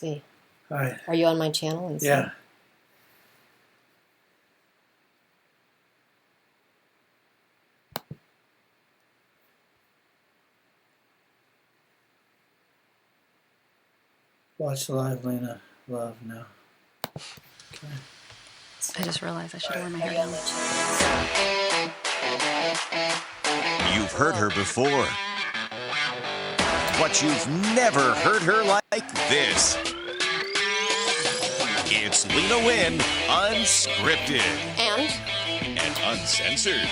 See, Hi. are you on my channel? And Yeah. Watch live, Leyna. Love now. Okay. I just realized I should have worn my hair down. You've heard her before, but you've never heard her like this. It's Leyna Nguyen, unscripted And? and uncensored.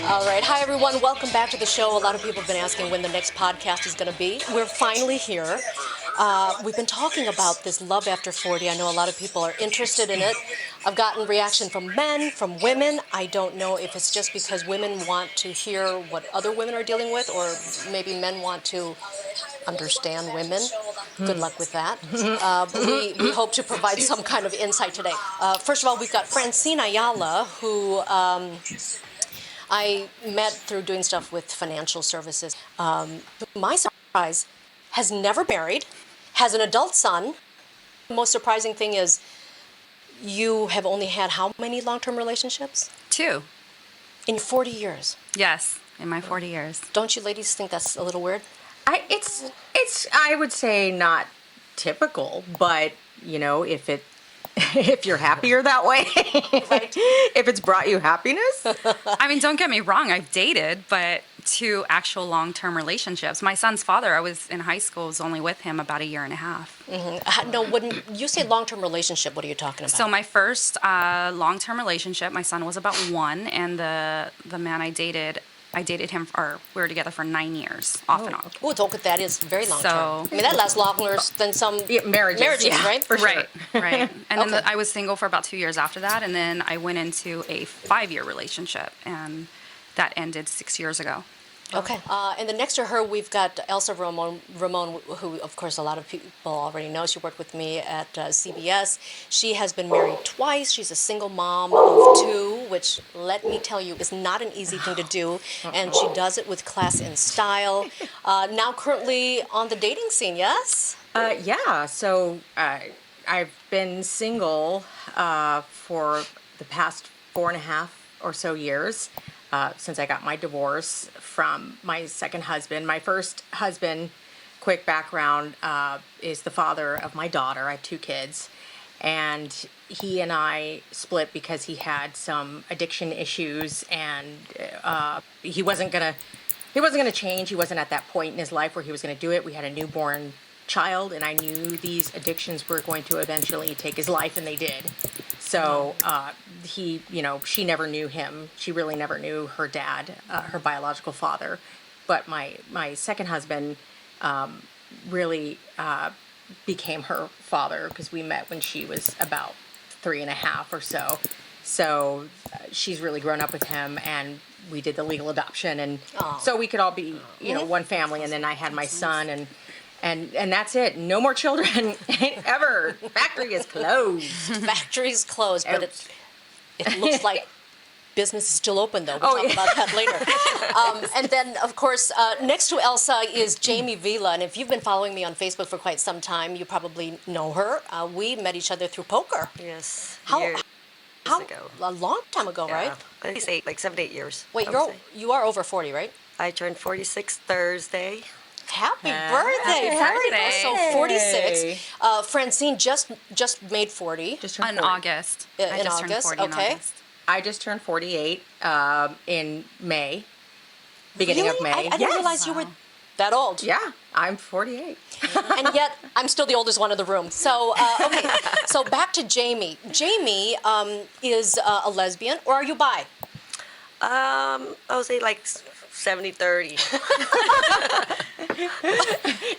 All right. Hi, everyone. Welcome back to the show. A lot of people have been asking when the next podcast is going to be. We're finally here. We've been talking about this love after 40. I know a lot of people are interested in it. I've gotten reaction from men, from women. I don't know if it's just because women want to hear what other women are dealing with, or maybe men want to understand women. Good luck with that. We hope to provide some kind of insight today. First of all, we've got Francine Ayala, who I met through doing stuff with financial services. To my surprise, has never married, has an adult son. The most surprising thing is you have only had how many long-term relationships? 2. In your 40 years. Yes, in my 40 years. Don't you ladies think that's a little weird? It's I would say not typical, but you know, if you're happier that way, Right. if it's brought you happiness. I mean, don't get me wrong, I've dated, but 2 actual long-term relationships. My son's father, I was in high school, was only with him about a year and a half. No, when you say long-term relationship, what are you talking about? So my first long-term relationship, my son was about 1, and the man I dated him, or we were together for 9 years, off and on. Oh, look at that. Is very long-term. So- I mean, that lasts longer than some Marriages, yeah, right? for sure. Right. And then Okay. I was single for about 2 years after that, and then I went into a 5-year relationship, and that ended 6 years ago. Okay. And then next to her, we've got Elsa Ramon, who, of course, a lot of people already know. She worked with me at CBS. She has been married twice. She's a single mom of 2, which, let me tell you, is not an easy thing to do. And she does it with class and style. Now currently on the dating scene, yes? Yeah. So I've been single for the past 4.5 or so years. Since I got my divorce from my second husband. My first husband, quick background, is the father of my daughter. I have 2 kids. And he and I split because he had some addiction issues, and he wasn't gonna change. He wasn't at that point in his life where he was gonna do it. We had a newborn child, and I knew these addictions were going to eventually take his life, and they did. So she never knew him. She really never knew her dad, her biological father. But my second husband really became her father, because we met when she was about 3.5 or so. So she's really grown up with him, and we did the legal adoption, and so we could all be, one family. And then I had my son, and that's it. No more children ever. Factory is closed. Factory's closed, but it looks like business is still open, though. We'll talk about that later. And then, of course, next to Elsa is Jamie Vela. And if you've been following me on Facebook for quite some time, you probably know her. We met each other through poker. Yes. How Ago. A long time ago, right? At least 7, 8 years. Wait, I would say. you are over 40, right? I turned 46 Thursday. Happy birthday! Very nice. So 46. Francine just made 40 Just turned In 40. August. in I just August. turned 40 in Okay. August. I just turned 48 in May, beginning of Really? May. I didn't realize you were that old. Yeah, I'm 48. And yet I'm still the oldest one in the room. So okay. So back to Jamie. Jamie is a lesbian, or are you bi? I would say 70-30.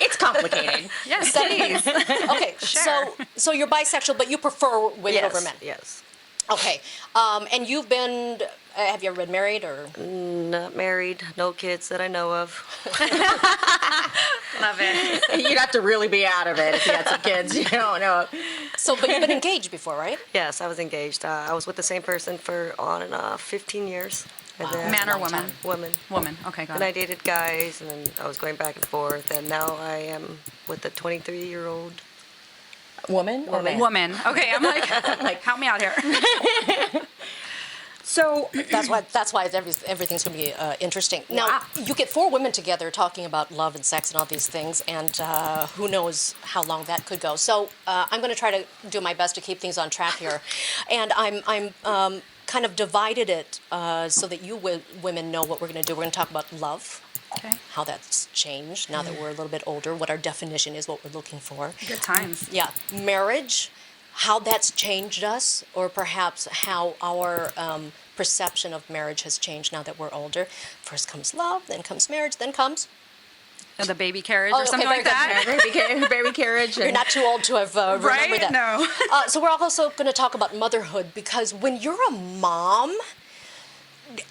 It's complicated. Yes, please. Okay. Sure. So you're bisexual, but you prefer women Yes. over men. Yes. Okay. And you've been. Have you ever been married or? Not married. No kids that I know of. Love it. You'd have to really be out of it if you had some kids. You don't know. So, but you've been engaged before, right? Yes, I was engaged. I was with the same person for on and off 15 years. And then Man or Long woman? time. woman. Woman. Okay, got And I it. dated guys, and then I was going back and forth, and now I am with a 23-year-old. Woman or man? Woman. Okay, I'm like, help me out here. So That's why everything's going to be interesting. Now, Wow. you get 4 women together talking about love and sex and all these things, and who knows how long that could go. So I'm going to try to do my best to keep things on track here, and I'm kind of divided it so that you women know what we're going to do. We're going to talk about love. Okay. How that's changed now that we're a little bit older, what our definition is, what we're looking for. Good times. Yeah, marriage, how that's changed us, or perhaps how our perception of marriage has changed now that we're older. First comes love, then comes marriage, then comes... The baby carriage Oh, or okay, something very like good. that. baby carriage. You're not too old to have remembered Right? that. No. So we're also going to talk about motherhood, because when you're a mom,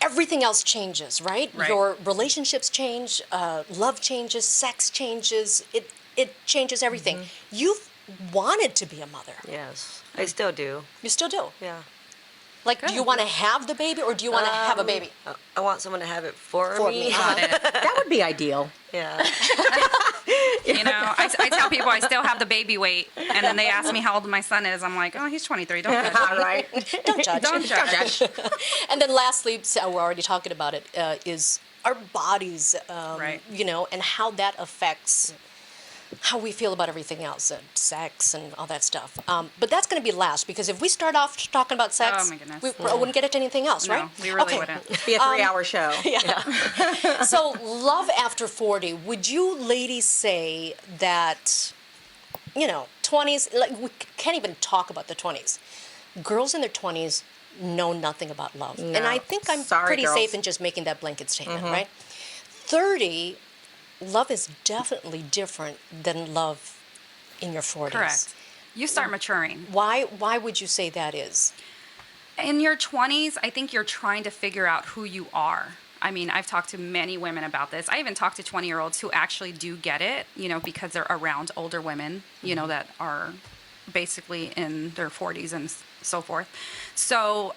everything else changes, right? Right. Your relationships change, love changes, sex changes. It changes everything. You've wanted to be a mother. Yes, I still do. You still do. Yeah. Like, do you want to have the baby, or do you want to have a baby? I want someone to have it for me. Got it. That would be ideal. Yeah. You know, I tell people I still have the baby weight, and then they ask me how old my son is. I'm like, oh, he's 23. Don't judge. All right. Don't judge. Don't judge. And then lastly, so we're already talking about it, is our bodies, Right. you know, and how that affects how we feel about everything else, sex and all that stuff. But that's going to be last, because if we start off talking about sex, Oh, my goodness. we wouldn't get into anything else, No, right? we really Okay. wouldn't. Be a 3-hour show. So, love after 40, would you ladies say that, you know, 20s, like, we can't even talk about the 20s. Girls in their 20s know nothing about love. And I think I'm Sorry, pretty girls. safe in just making that blanket statement, right? 30, love is definitely different than love in your 40s. Correct. You start maturing. Why would you say that is? In your 20s, I think you're trying to figure out who you are. I mean, I've talked to many women about this. I even talked to 20-year-olds who actually do get it, you know, because they're around older women, you know, that are basically in their 40s and so forth. So,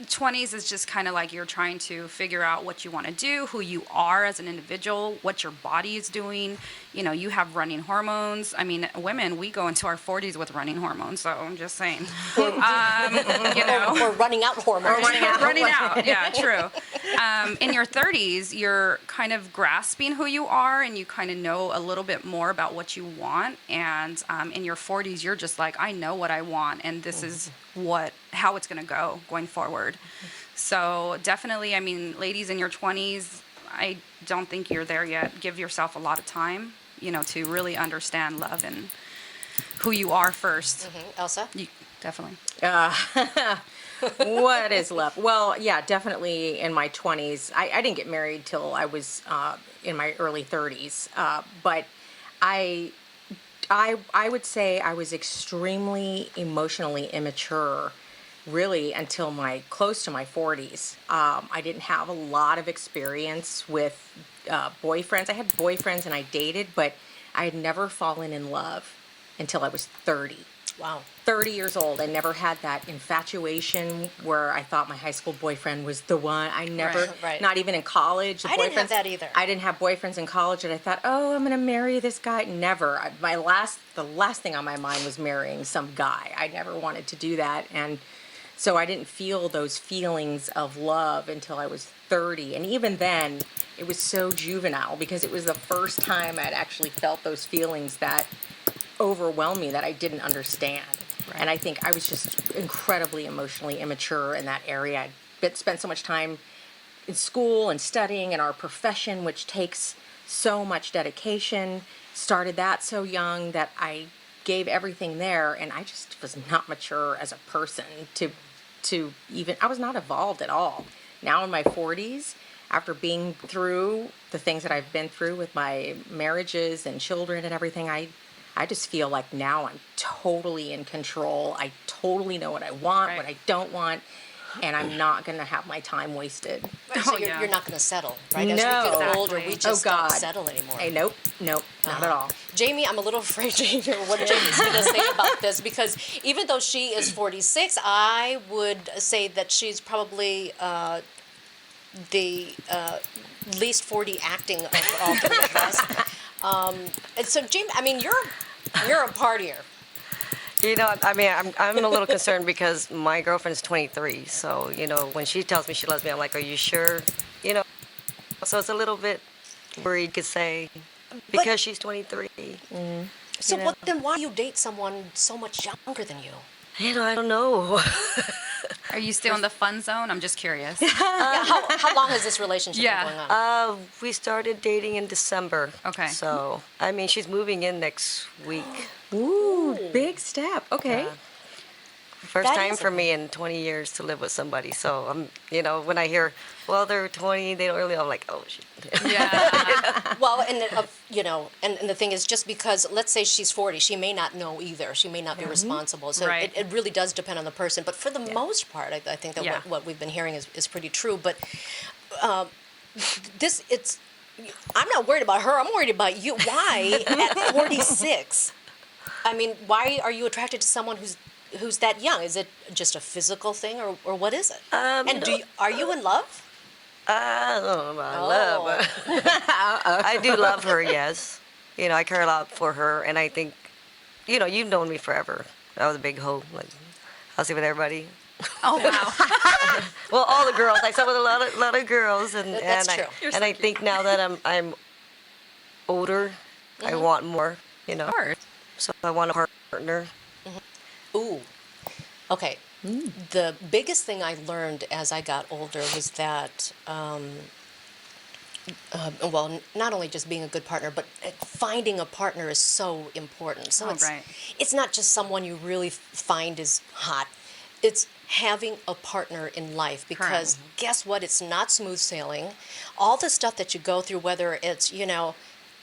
20s is just kind of like you're trying to figure out what you want to do, who you are as an individual, what your body is doing. You know, you have running hormones. I mean, women, we go into our 40s with running hormones, so I'm just saying. You know. Or running out hormones. Running out. Yeah, true. In your 30s, you're kind of grasping who you are, and you kind of know a little bit more about what you want. And in your 40s, you're just like, I know what I want, and this is how it's going to go going forward. So definitely, I mean, ladies in your 20s, I don't think you're there yet. Give yourself a lot of time, you know, to really understand love and who you are first. Elsa? You, definitely. What is love? Well, yeah, definitely in my 20s. I didn't get married till I was in my early 30s. But I would say I was extremely emotionally immature, really, until close to my 40s. I didn't have a lot of experience with boyfriends. I had boyfriends and I dated, but I had never fallen in love until I was 30. Wow. 30 years old. I never had that infatuation where I thought my high school boyfriend was the one. I never, Right. not even in college. I didn't have that either. I didn't have boyfriends in college, and I thought, oh, I'm going to marry this guy. Never. The last thing on my mind was marrying some guy. I never wanted to do that, and so I didn't feel those feelings of love until I was 30, and even then, it was so juvenile because it was the first time I'd actually felt those feelings that overwhelmed me that I didn't understand. Right. And I think I was just incredibly emotionally immature in that area. I'd spent so much time in school and studying in our profession, which takes so much dedication. Started that so young that I gave everything there, and I just was not mature as a person to even, I was not evolved at all. Now in my 40s, after being through the things that I've been through with my marriages and children and everything, I just feel like now I'm totally in control. I totally know what I want, Right. what I don't want, and I'm not going to have my time wasted. So Oh, yeah. you're not going to settle, right? As No. we get Exactly. older, we Oh, just God. don't settle anymore. Hey, nope, not at all. Jamie, I'm a little afraid to hear what Jamie's going to say about this, because even though she is 46, I would say that she's probably the least 40 acting of all three of us. And so, Jamie, I mean, you're a partier. You know, I mean, I'm a little concerned because my girlfriend is 23. So, you know, when she tells me she loves me, I'm like, are you sure? You know, so it's a little bit worried, could say, because she's 23. So, You know. then why do you date someone so much younger than you? You know, I don't know. Are you still in the fun zone? I'm just curious. How long has this relationship been going on? We started dating in December. Okay. So, I mean, she's moving in next week. Ooh, big step. Okay. First That time is for a- me in 20 years to live with somebody. So, you know, when I hear, well, they're 20, they don't really, I'm like, oh, shit. Yeah. Well, and you know, and the thing is, just because let's say she's 40, she may not know either. She may not be responsible. So Right. it really does depend on the person. But for the most part, I think that Yeah. what we've been hearing is pretty true. But I'm not worried about her. I'm worried about you. Why at 46? I mean, why are you attracted to someone who's that young? Is it just a physical thing, or what is it? And are you in love? I don't know about Oh. love, but I do love her, yes. You know, I care a lot for her, and I think, you know, you've known me forever. I was a big hoe, like, I'll see with everybody. Oh, wow. Well, all the girls. I slept with a lot of girls, and That's and true. I, You're and I think now that I'm older, I want more. You know, Of course. so I want a partner. Ooh. Okay. The biggest thing I learned as I got older was that, well, not only just being a good partner, but finding a partner is so important. So Oh, it's not just someone you really find is hot. It's having a partner in life, because guess what? It's not smooth sailing. All the stuff that you go through, whether it's, you know,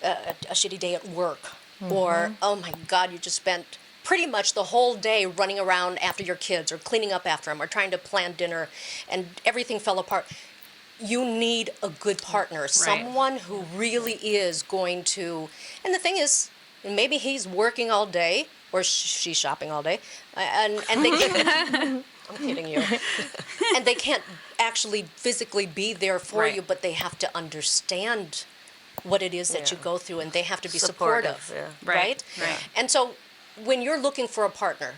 a shitty day at work, or, oh my God, you just spent pretty much the whole day running around after your kids or cleaning up after them or trying to plan dinner, and everything fell apart. You need a good partner, someone who really is going to, and the thing is, maybe he's working all day or she's shopping all day, and they can't, I'm kidding you, and they can't actually physically be there for you, but they have to understand what it is that you go through, and they have to be supportive, yeah. right? Right. And so when you're looking for a partner,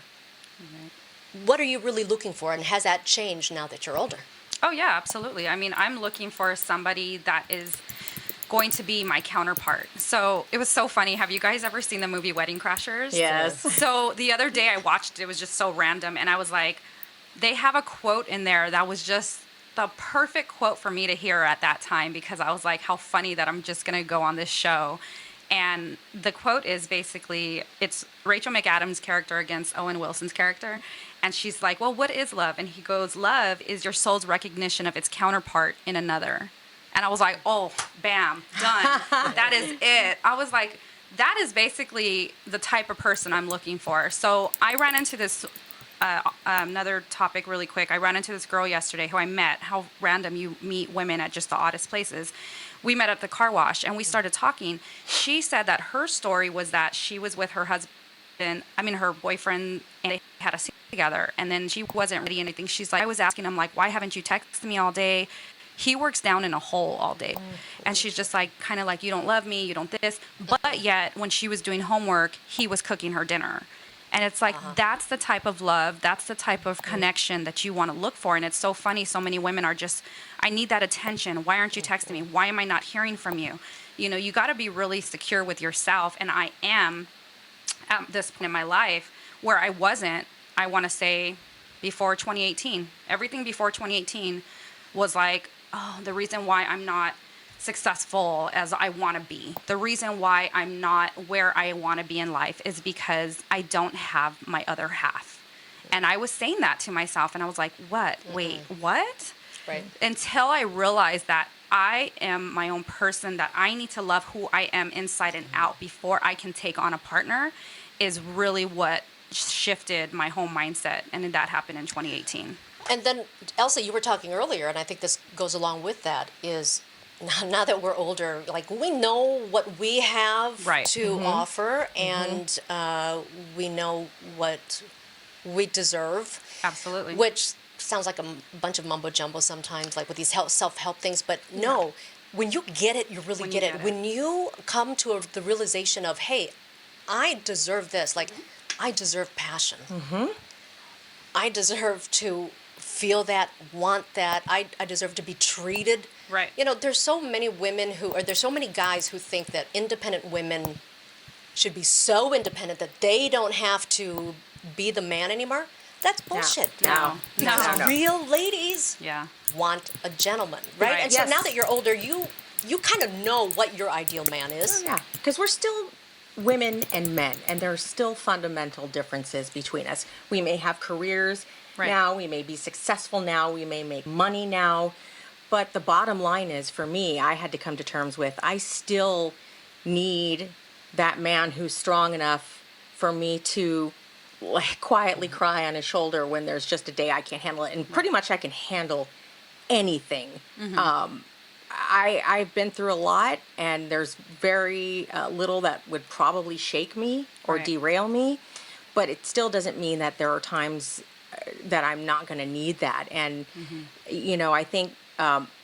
what are you really looking for, and has that changed now that you're older? Oh, yeah, absolutely. I mean, I'm looking for somebody that is going to be my counterpart. So it was so funny. Have you guys ever seen the movie Wedding Crashers? Yes. So the other day I watched it was just so random, and I was like, they have a quote in there that was just the perfect quote for me to hear at that time, because I was like, how funny that I'm just going to go on this show. And the quote is basically, it's Rachel McAdams' character against Owen Wilson's character. And she's like, well, what is love? And he goes, love is your soul's recognition of its counterpart in another. And I was like, oh, bam, done. That is it. I was like, that is basically the type of person I'm looking for. So I ran into this, another topic really quick. I ran into this girl yesterday who I met. How random you meet women at just the oddest places. We met at the car wash and we started talking. She said that her story was that she was with her her boyfriend, and they had a scene together, and then she wasn't ready anything. She's like, I was asking him, like, why haven't you texted me all day? He works down in a hole all day. And she's just like, kind of like, you don't love me, you don't this. But yet, when she was doing homework, he was cooking her dinner. And it's like, that's the type of love, that's the type of connection that you want to look for. And it's so funny, so many women are just, I need that attention. Why aren't you texting me? Why am I not hearing from you? You know, you got to be really secure with yourself. And I am at this point in my life where I wasn't, I want to say, before 2018. Everything before 2018 was like, oh, the reason why I'm not successful as I want to be, the reason why I'm not where I want to be in life is because I don't have my other half. And I was saying that to myself, and I was like, what? Wait, what? Right. Until I realized that I am my own person, that I need to love who I am inside and out before I can take on a partner, is really what shifted my whole mindset. And that happened in 2018. And then, Elsa, you were talking earlier, and I think this goes along with that, is now that we're older, like, we know what we have to offer, and we know what we deserve. Absolutely. Which sounds like a bunch of mumbo jumbo sometimes, like with these self-help things. But no, when you get it, you really get it. When you come to the realization of, hey, I deserve this. Like, I deserve passion. I deserve to feel that, want that. I deserve to be treated. Right. You know, there's so many women there's so many guys who think that independent women should be so independent that they don't have to be the man anymore. That's bullshit. No. Because No. real ladies Yeah. want a gentleman, right? Right. And so Yes. now that you're older, you kind of know what your ideal man is. Yeah, because we're still women and men, and there are still fundamental differences between us. We may have careers Right. now, we may be successful now, we may make money now, but the bottom line is, for me, I had to come to terms with, I still need that man who's strong enough for me to like quietly cry on his shoulder when there's just a day I can't handle it, and pretty much I can handle anything. I've been through a lot, and there's very little that would probably shake me or Right. derail me, but it still doesn't mean that there are times that I'm not going to need that. And, you know, I think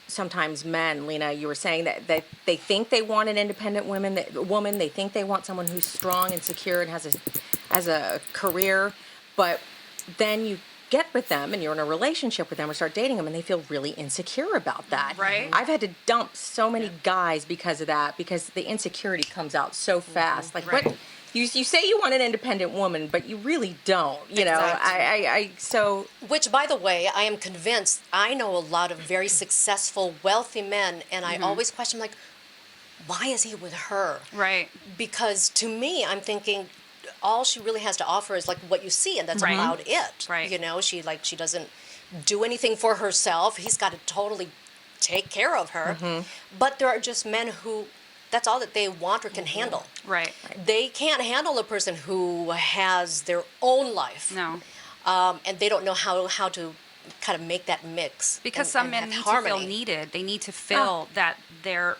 sometimes men, Lena, you were saying that they think they want an independent woman, they think they want someone who's strong and secure and has a career, but then you get with them and you're in a relationship with them or start dating them and they feel really insecure about that. Right. I've had to dump so many guys because of that, because the insecurity comes out so fast. Like, Right. what you say you want an independent woman, but you really don't. You know, Exactly. so Which, by the way, I am convinced, I know a lot of very successful, wealthy men, and I always question, like, why is he with her? Right. Because to me, I'm thinking, all she really has to offer is like what you see, and that's Right. about it. Right. You know, she doesn't do anything for herself. He's got to totally take care of her. But there are just men who, that's all that they want or can handle. Right. They can't handle a person who has their own life. No. And they don't know how to kind of make that mix. Because and- some and men have need harmony. to feel needed. They need to feel that they're,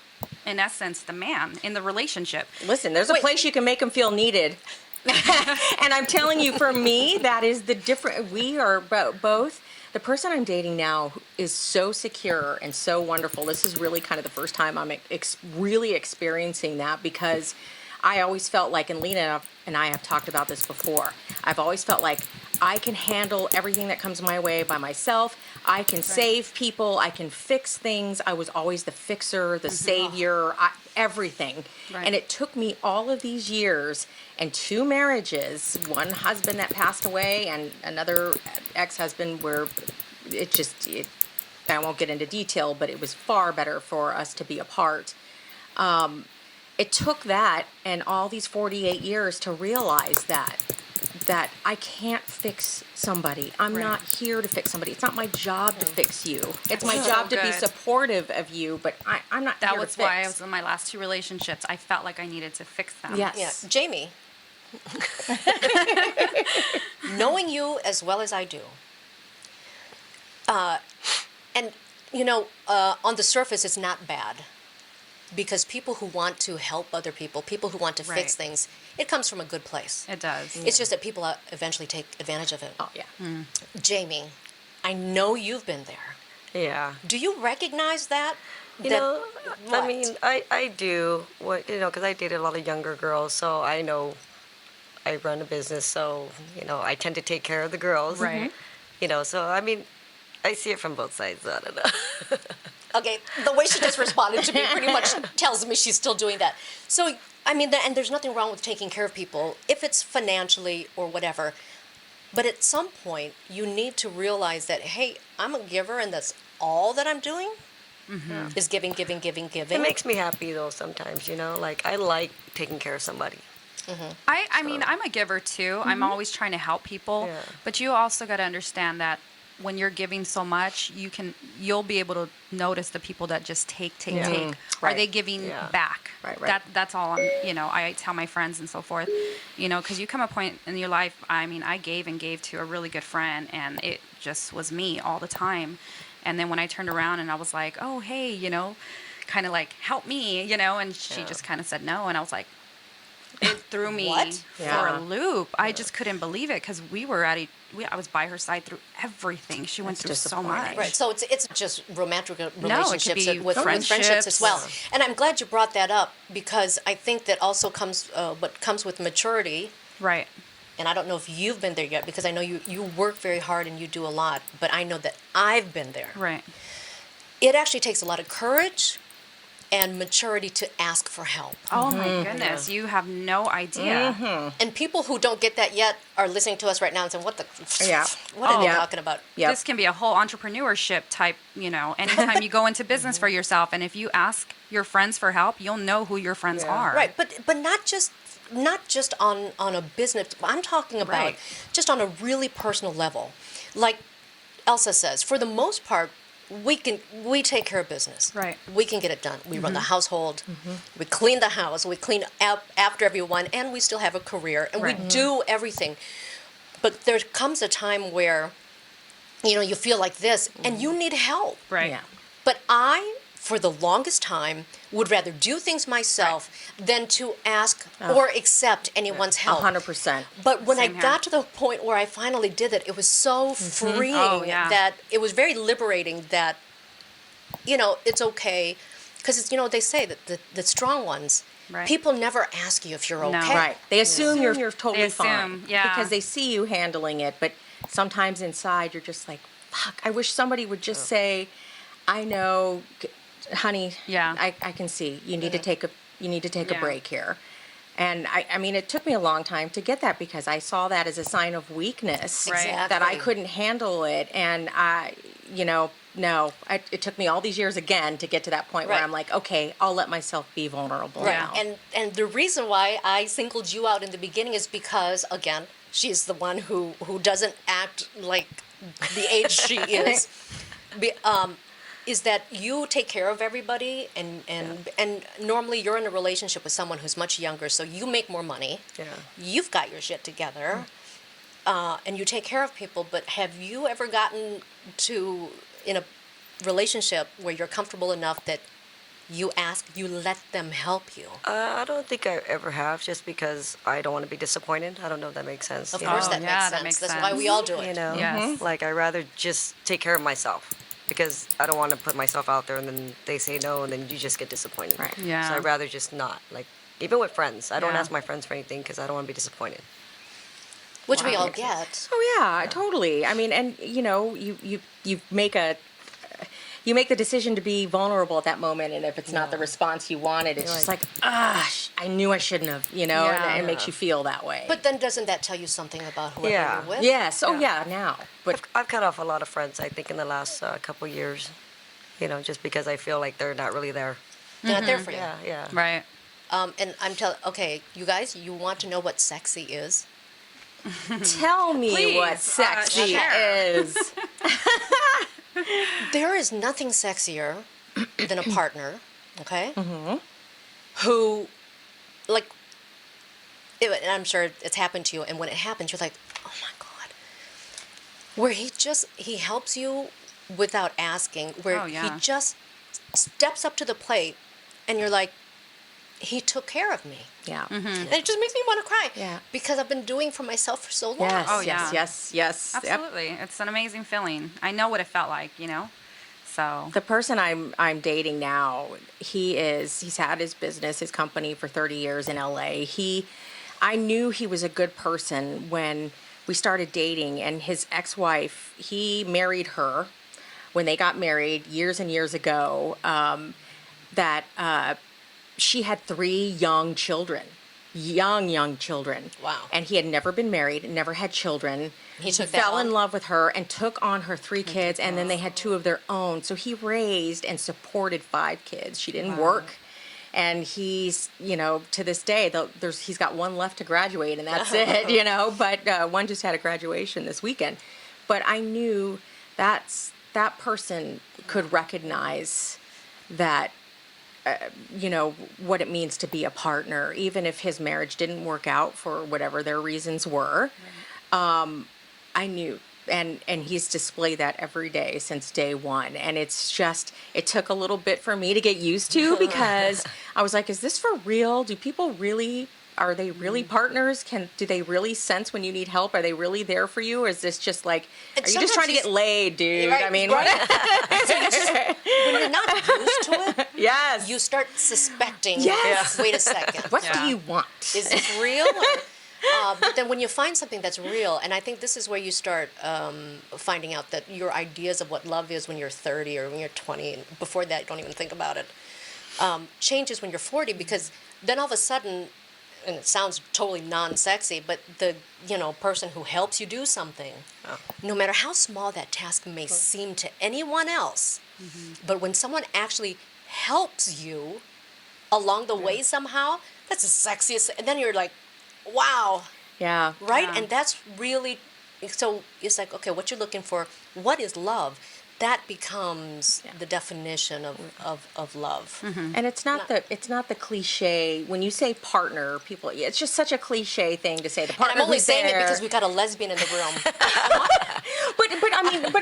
in essence, the man in the relationship. listen, there's a Wait. place you can make them feel needed. And I'm telling you, for me, that is the different. We are both. The person I'm dating now is so secure and so wonderful. This is really kind of the first time I'm really experiencing that, because I always felt like, and Lena and I have talked about this before, I've always felt like I can handle everything that comes my way by myself. I can save people. I can fix things. I was always the fixer, the savior, everything. Right. And it took me all of these years and 2 marriages, one husband that passed away and another ex-husband where I won't get into detail, but it was far better for us to be apart. It took that and all these 48 years to realize that I can't fix somebody. I'm Right. not here to fix somebody. It's not my job to fix you. It's my so job to be good. supportive of you, but I'm not That here was to fix. why I was in my last 2 relationships. I felt like I needed to fix them. Yes. Yeah, Jamie, knowing you as well as I do, and you know, on the surface, it's not bad, because people who want to help other people who want to fix Right. things, it comes from a good place. It does. It's just that people eventually take advantage of it. Oh, yeah. Jamie, I know you've been there. Yeah. Do you recognize that? You That- know, what? I mean, I do. Because I dated a lot of younger girls, so I know I run a business, so, I tend to take care of the girls. Right. So, I mean, I see it from both sides. I don't know. Okay, the way she just responded to me pretty much tells me she's still doing that. So, I mean, and there's nothing wrong with taking care of people, if it's financially or whatever. But at some point, you need to realize that, hey, I'm a giver, and that's all that I'm doing is giving, giving, giving, giving. It makes me happy, though, sometimes, Like, I like taking care of somebody. I mean, I'm a giver too. I'm always trying to help people. Yeah. But you also got to understand that when you're giving so much, you'll be able to notice the people that just take. Are Right. they giving Yeah. back? Right. That's all I tell my friends and so forth, because you come a point in your life, I mean, I gave and gave to a really good friend, and it just was me all the time. And then when I turned around and I was like, oh, hey, kind of like, help me, and she just kind of said no. And I was like, it threw me What? for Yeah. a loop. I just couldn't believe it because I was by her side through everything. She went That's through so disappointing. much. Right, so it's just romantic could relationships be with friendships as well. friendships. And I'm glad you brought that up because I think that also comes what comes with maturity. Right. And I don't know if you've been there yet because I know you work very hard and you do a lot, but I know that I've been there. Right. It actually takes a lot of courage and maturity to ask for help. Oh my goodness, you have no idea. And people who don't get that yet are listening to us right now and saying, what Yeah. what are Oh. they Yeah. talking about? Yep. This can be a whole entrepreneurship type, anytime you go into business for yourself. And if you ask your friends for help, you'll know who your friends are. Right, but not just on a business. I'm talking about Right. just on a really personal level. Like Elsa says, for the most part, we take care of business. Right. We can get it done. We run the household. We clean the house. We clean up after everyone, and we still have a career, and we Right. do everything. But there comes a time where, you feel like this, and you need help. Right. Yeah. But I, for the longest time, would rather do things myself than to ask or accept anyone's help. 100%. But when Same I here. got to the point where I finally did it, it was so freeing Oh, yeah. that it was very liberating that, it's okay. Because, they say that the strong ones, Right. people never ask you if you're No. okay. Right. They assume you're totally assume, fine. yeah. Because they see you handling it, but sometimes inside you're just like, fuck, I wish somebody would just say, I know, honey, Yeah. I can see. You need to take a Yeah. break here. And I mean, it took me a long time to get that because I saw that as a sign of weakness. Right. That I Exactly. couldn't handle it. And it took me all these years again to get to that point where Right. I'm like, okay, I'll let myself be vulnerable Right. now. And the reason why I singled you out in the beginning is because, again, she's the one who doesn't act like the age she is. Is that you take care of everybody, and normally you're in a relationship with someone who's much younger, so you make more money. Yeah. You've got your shit together, and you take care of people. But have you ever gotten in a relationship where you're comfortable enough that you let them help you? I don't think I ever have, just because I don't want to be disappointed. I don't know if that makes sense. Of you course, know? that yeah, makes that sense. makes That's sense. why we all do it. You know, Yes. like I'd rather just take care of myself because I don't want to put myself out there and then they say no and then you just get disappointed. Right. Yeah. So I'd rather just not. Like even with friends, I don't Yeah. ask my friends for anything because I don't want to be disappointed. Which we Wow. all get. Oh yeah, totally. I mean, and you make the decision to be vulnerable at that moment, and if it's not the response you wanted, it's just like, I knew I shouldn't have, Yeah. and it makes you feel that way. But then doesn't that tell you something about whoever Yeah. you're with? yes, now, but I've cut off a lot of friends, I think, in the last couple years. Just because I feel like they're not really there. They're not there for you. Yeah, yeah. Right. And I'm okay, you guys, you want to know what sexy is? tell me Please, what sexy share. is. There is nothing sexier than a partner, okay? Who, like, and I'm sure it's happened to you, and when it happens, you're like, oh my God. Where he helps you without asking, where Oh, yeah. he just steps up to the plate, and you're like, he took care of me. Yeah. Mm-hmm. And it just makes me want to cry. Yeah. Because I've been doing for myself for so long. Yes, Oh, yes, yeah. yes. Yep. Absolutely. It's an amazing feeling. I know what it felt like, So The person I'm dating now, he's had his business, his company for 30 years in LA. I knew he was a good person when we started dating, and his ex-wife, he married her when they got married years and years ago. She had 3 young children. Young children. Wow. And he had never been married, never had children. He took that fell in on? love with her and took on her 3 kids, and then they had 2 of their own. So he raised and supported 5 kids. She didn't work. And he's, to this day, he's got 1 left to graduate, and that's it, But one just had a graduation this weekend. But I knew that person could recognize that, what it means to be a partner, even if his marriage didn't work out for whatever their reasons were. I knew and he's displayed that every day since day one. And it's just, it took a little bit for me to get used to, because I was like, is this for real? Do people really, are they really partners? Do they really sense when you need help? Are they really there for you? Or is this just like, are you just trying to get laid, dude? Right, I mean, right. So you just, when you're not used to it, yes. you start suspecting. Yes. Wait a second. What do you want? Is this real? But then when you find something that's real, and I think this is where you start finding out that your ideas of what love is when you're 30 or when you're 20, and before that, you don't even think about it, changes when you're 40, because then all of a sudden, and it sounds totally non-sexy, but the person who helps you do something, no matter how small that task may seem to anyone else, but when someone actually helps you along the way somehow, that's the sexiest. And then you're like, wow. Yeah. Right? Yeah. And that's really, so it's like, okay, what you're looking for, what is love? That becomes the definition of love. And it's not the cliche. When you say partner, people, it's just such a cliche thing to say. The And partner I'm only who's saying there. it because we got a lesbian in the room. But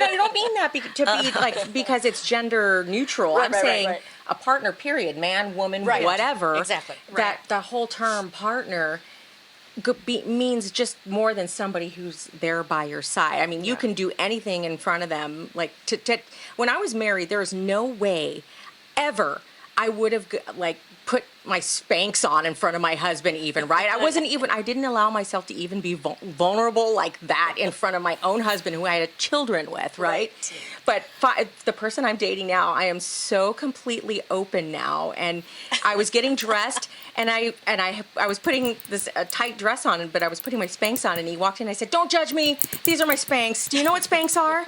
I don't mean that to be like because it's gender neutral. Right, I'm right, saying right. a partner, period, man, woman, Right. whatever. Exactly. That the whole term partner means just more than somebody who's there by your side. I mean, you can do anything in front of them. Like when I was married, there was no way ever I would have put my Spanx on in front of my husband even, right? I didn't allow myself to even be vulnerable like that in front of my own husband who I had children with, right? But the person I'm dating now, I am so completely open now. And I was getting dressed and I was putting this tight dress on, but I was putting my Spanx on, and he walked in and I said, "Don't judge me. These are my Spanx. Do you know what Spanx are?"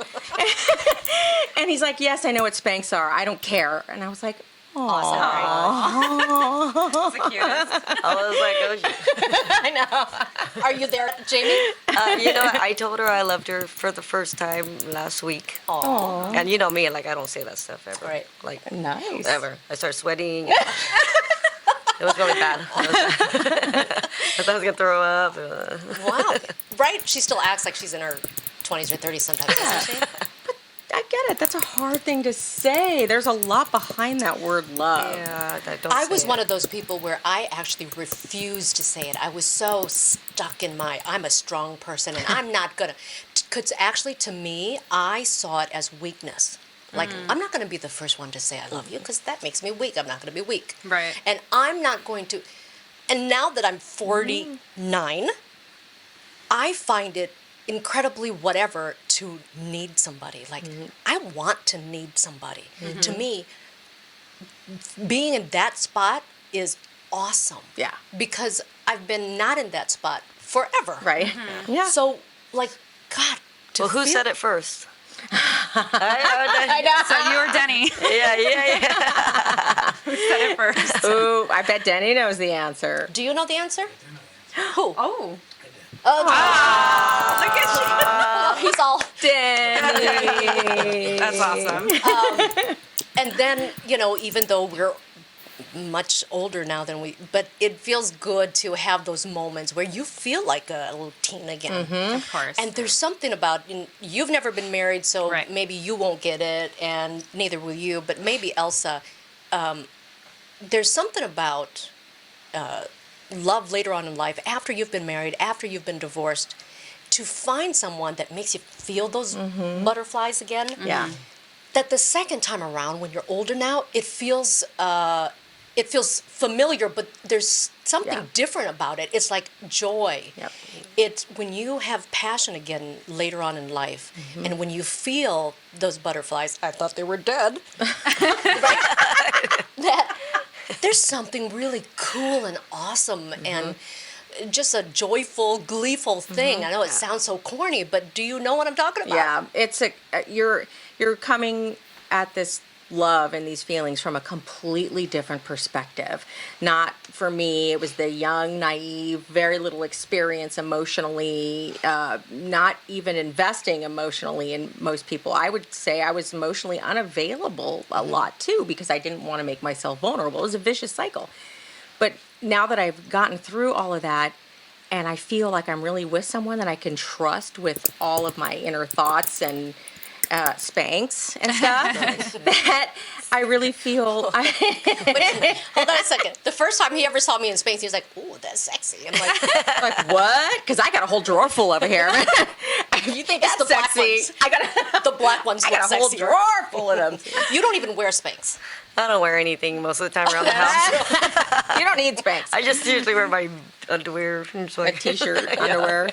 And he's like, "Yes, I know what Spanx are. I don't care." And I was like, That's the cutest. I was like, oh, shit. I know. Are you there, Jamie? I told her I loved her for the first time last week. Aww. And you know me, like, I don't say that stuff ever. Right. Like, Nice. ever. I started sweating. It was really bad. I thought I was going to throw up. Wow. Right? She still acts like she's in her 20s or 30s sometimes, doesn't she? I get it. That's a hard thing to say. There's a lot behind that word love. Yeah, I was one of those people where I actually refused to say it. I was so stuck in I'm a strong person and I'm not going to. Because actually, to me, I saw it as weakness. Like, I'm not going to be the first one to say I love you because that makes me weak. I'm not going to be weak. Right. And I'm not going to. And now that I'm 49, I find it incredibly whatever to need somebody. Like, I want to need somebody. To me, being in that spot is awesome. Yeah. Because I've been not in that spot forever. Right? Yeah. So, like, God. Well, who said it first? I know. So you or Denny Yeah. who said it first? Ooh, I bet Denny knows the answer. Do you know the answer? Who? Oh. Oh, Look at he's all. Denny. you. That's awesome. And then, even though we're much older now but it feels good to have those moments where you feel like a little teen again. Of course. And there's something about, you've never been married, so Right. maybe you won't get it, and neither will you, but maybe Elsa, there's something about love later on in life, after you've been married, after you've been divorced, to find someone that makes you feel those butterflies again. Yeah. That the second time around, when you're older now, it feels familiar, but there's something different about it. It's like joy. Yep. It's when you have passion again later on in life, and when you feel those butterflies. I thought they were dead. Right? That there's something really cool and awesome and just a joyful, gleeful thing. I know it sounds so corny, but do you know what I'm talking about? Yeah. It's you're coming at this love and these feelings from a completely different perspective. Not for me, it was the young, naive, very little experience emotionally, not even investing emotionally in most people. I would say I was emotionally unavailable a lot too because I didn't want to make myself vulnerable. It was a vicious cycle. But now that I've gotten through all of that, and I feel like I'm really with someone that I can trust with all of my inner thoughts and spanks and stuff, that I really feel. Hold on a second. The first time he ever saw me in Spanx, he was like, "Ooh, that's sexy." I'm like, What? Because I got a whole drawer full over here. You think It's that's the black sexy? ones. I got the black ones I look got a whole sexier. drawer full of them. You don't even wear Spanx. I don't wear anything most of the time around the house. You don't need Spanx. I just usually wear my underwear. A t-shirt, underwear.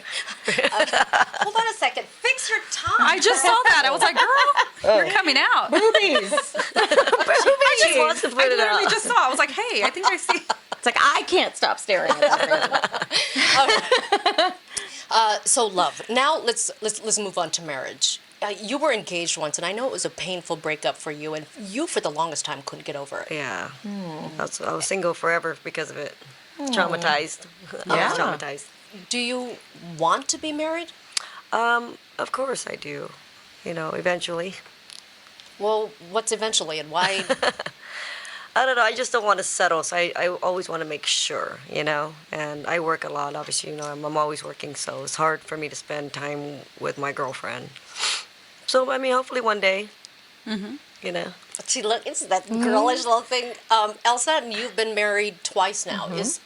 Hold on a second. Fix your tongue. I just saw that. I was like, girl, you're coming out. Boobies. I just want to put I it literally out. just saw. I was like, hey, I think I see. It's like I can't stop staring at this. So love. Now let's move on to marriage. You were engaged once, and I know it was a painful breakup for you, and you for the longest time couldn't get over it. Yeah. I was single forever because of it. Traumatized. I Yeah. was traumatized. Do you want to be married? Of course I do. Eventually. Well, what's eventually, and why? I don't know. I just don't want to settle. So I always want to make sure, And I work a lot, obviously. I'm always working, so it's hard for me to spend time with my girlfriend. So, I mean, hopefully one day, See, look, it's that girlish little thing. Elsa, and you've been married twice now. Is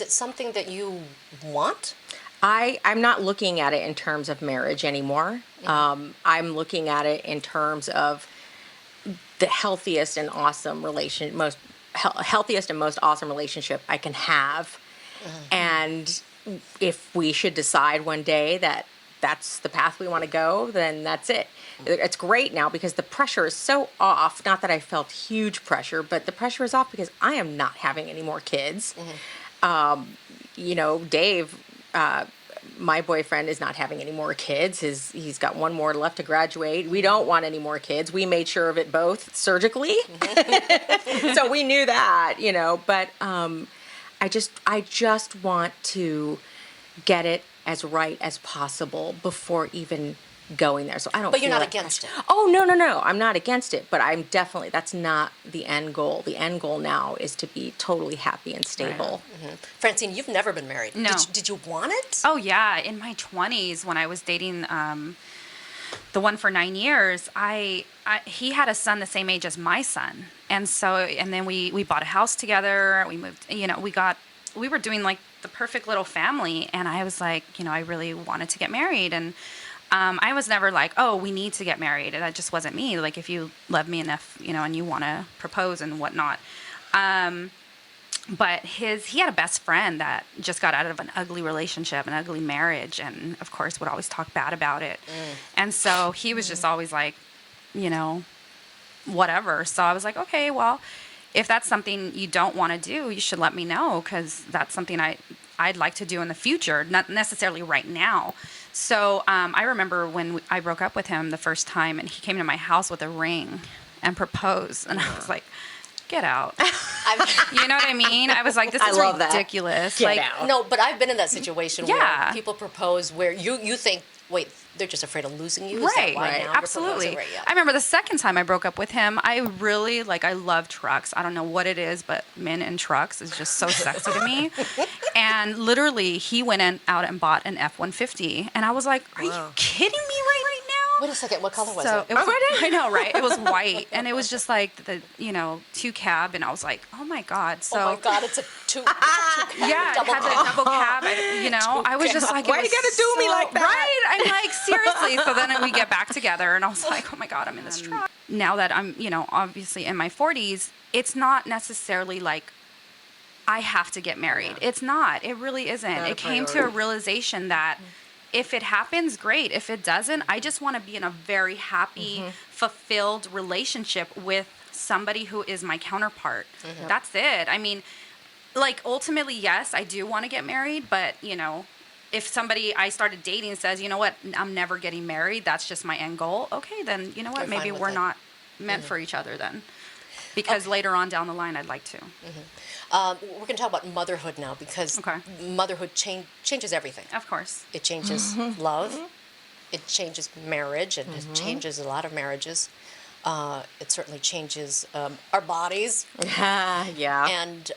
it something that you want? I'm not looking at it in terms of marriage anymore. I'm looking at it in terms of the healthiest and healthiest and most awesome relationship I can have. And if we should decide one day that that's the path we want to go, then that's it. It's great now because the pressure is so off. Not that I felt huge pressure, but the pressure is off because I am not having any more kids. Dave, my boyfriend, is not having any more kids. He's got one more left to graduate. We don't want any more kids. We made sure of it both surgically. So we knew that, but I just want to get it as right as possible before even going there. So I don't. But you're feel not like against it. Oh, no. I'm not against it, but I'm definitely, that's not the end goal. The end goal now is to be totally happy and stable. Francine, you've never been married. No. Did you want it? Oh yeah, in my 20s when I was dating the one for 9 years, he had a son the same age as my son, and then we bought a house together. We moved. We were doing like the perfect little family, and I was like, I really wanted to get married, and I was never like, oh, we need to get married. That just wasn't me. Like, if you love me enough, and you want to propose and whatnot. But he had a best friend that just got out of an ugly relationship, an ugly marriage, and of course would always talk bad about it. And so he was just always like, whatever. So I was like, okay, well, if that's something you don't want to do, you should let me know, because that's something I'd like to do in the future, not necessarily right now. So I remember when I broke up with him the first time, and he came to my house with a ring and proposed, and I was like, get out. You know what I mean? I was like, this is love that. ridiculous. Get like, out. No, but I've been in that situation Yeah. where people propose where you think, wait, they're just afraid of losing you? Is that Right, why now you're absolutely. proposing? Right, yeah. I remember the second time I broke up with him, I really, I love trucks. I don't know what it is, but men in trucks is just so sexy to me. And literally, he went out and bought an F-150. And I was like, are you kidding me right now? Wait a second, what color was So it? it was, I know, right? It was white, and it was just like the 2 cab, and I was like, oh my god! So Oh my God, it's a two. yeah, it had the double cab. I was just like, Why you gotta do me like that? Right? I'm like, seriously. So then we get back together, and I was like, oh my god, I'm in this truck. Now that I'm, obviously in my 40s, it's not necessarily like I have to get married. It's not. It really isn't. Not a It came to a priority. realization that if it happens, great. If it doesn't, I just want to be in a very happy, fulfilled relationship with somebody who is my counterpart. That's it. I mean, ultimately, yes, I do want to get married, but, if somebody I started dating says, you know what, I'm never getting married, that's just my end goal, okay, then, you know what, You're fine maybe with we're it. not meant for each other then. Because later on down the line, I'd like to. We're going to talk about motherhood now, because Okay. motherhood changes everything. Of course. It changes love. It changes marriage, and it changes a lot of marriages. It certainly changes our bodies Yeah. and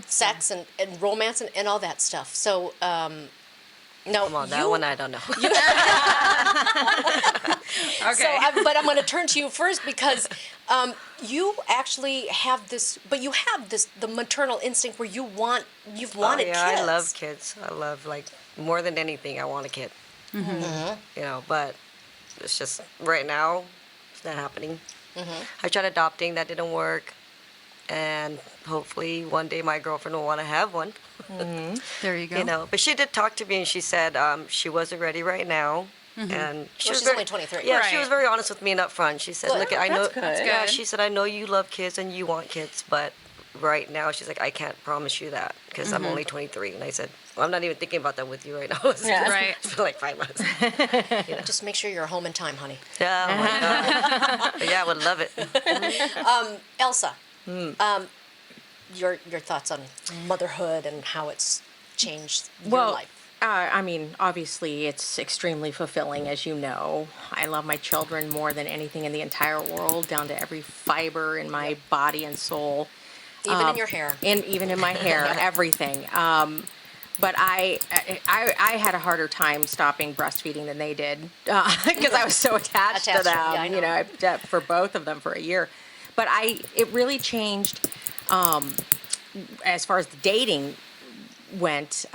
sex and romance and all that stuff. So, no, Come on, that one I don't know. Okay. but I'm going to turn to you first because you actually have this, the maternal instinct where you've wanted yeah, kids. I love kids. I love, like, more than anything, I want a kid. You know, but it's just, right now, it's not happening. I tried adopting, that didn't work. And hopefully one day my girlfriend will want to have one. There you go. You know, but she did talk to me and she said she wasn't ready right now. And she was she's very, only 23. Yeah, she Right. was very honest with me and upfront. She said, Good. "Look, I know." That's good. That's Yeah, good. she said, "I know you love kids and you want kids, but right now," she's like, "I can't promise you that because I'm only 23." And I said, "Well, I'm not even thinking about that with you right now." Yeah. Right. It's been like 5 months. Just make sure you're home in time, honey. Yeah, oh my God. But yeah, I would love it. Elsa, your thoughts on motherhood and how it's changed your life. I mean, obviously, it's extremely fulfilling, as you know. I love my children more than anything in the entire world, down to every fiber in my body and soul. Even in your hair. And even in my hair, everything. But I had a harder time stopping breastfeeding than they did because I was so attached to Attached, them. yeah, I know. I for both of them for a year. But it really changed as far as the dating went.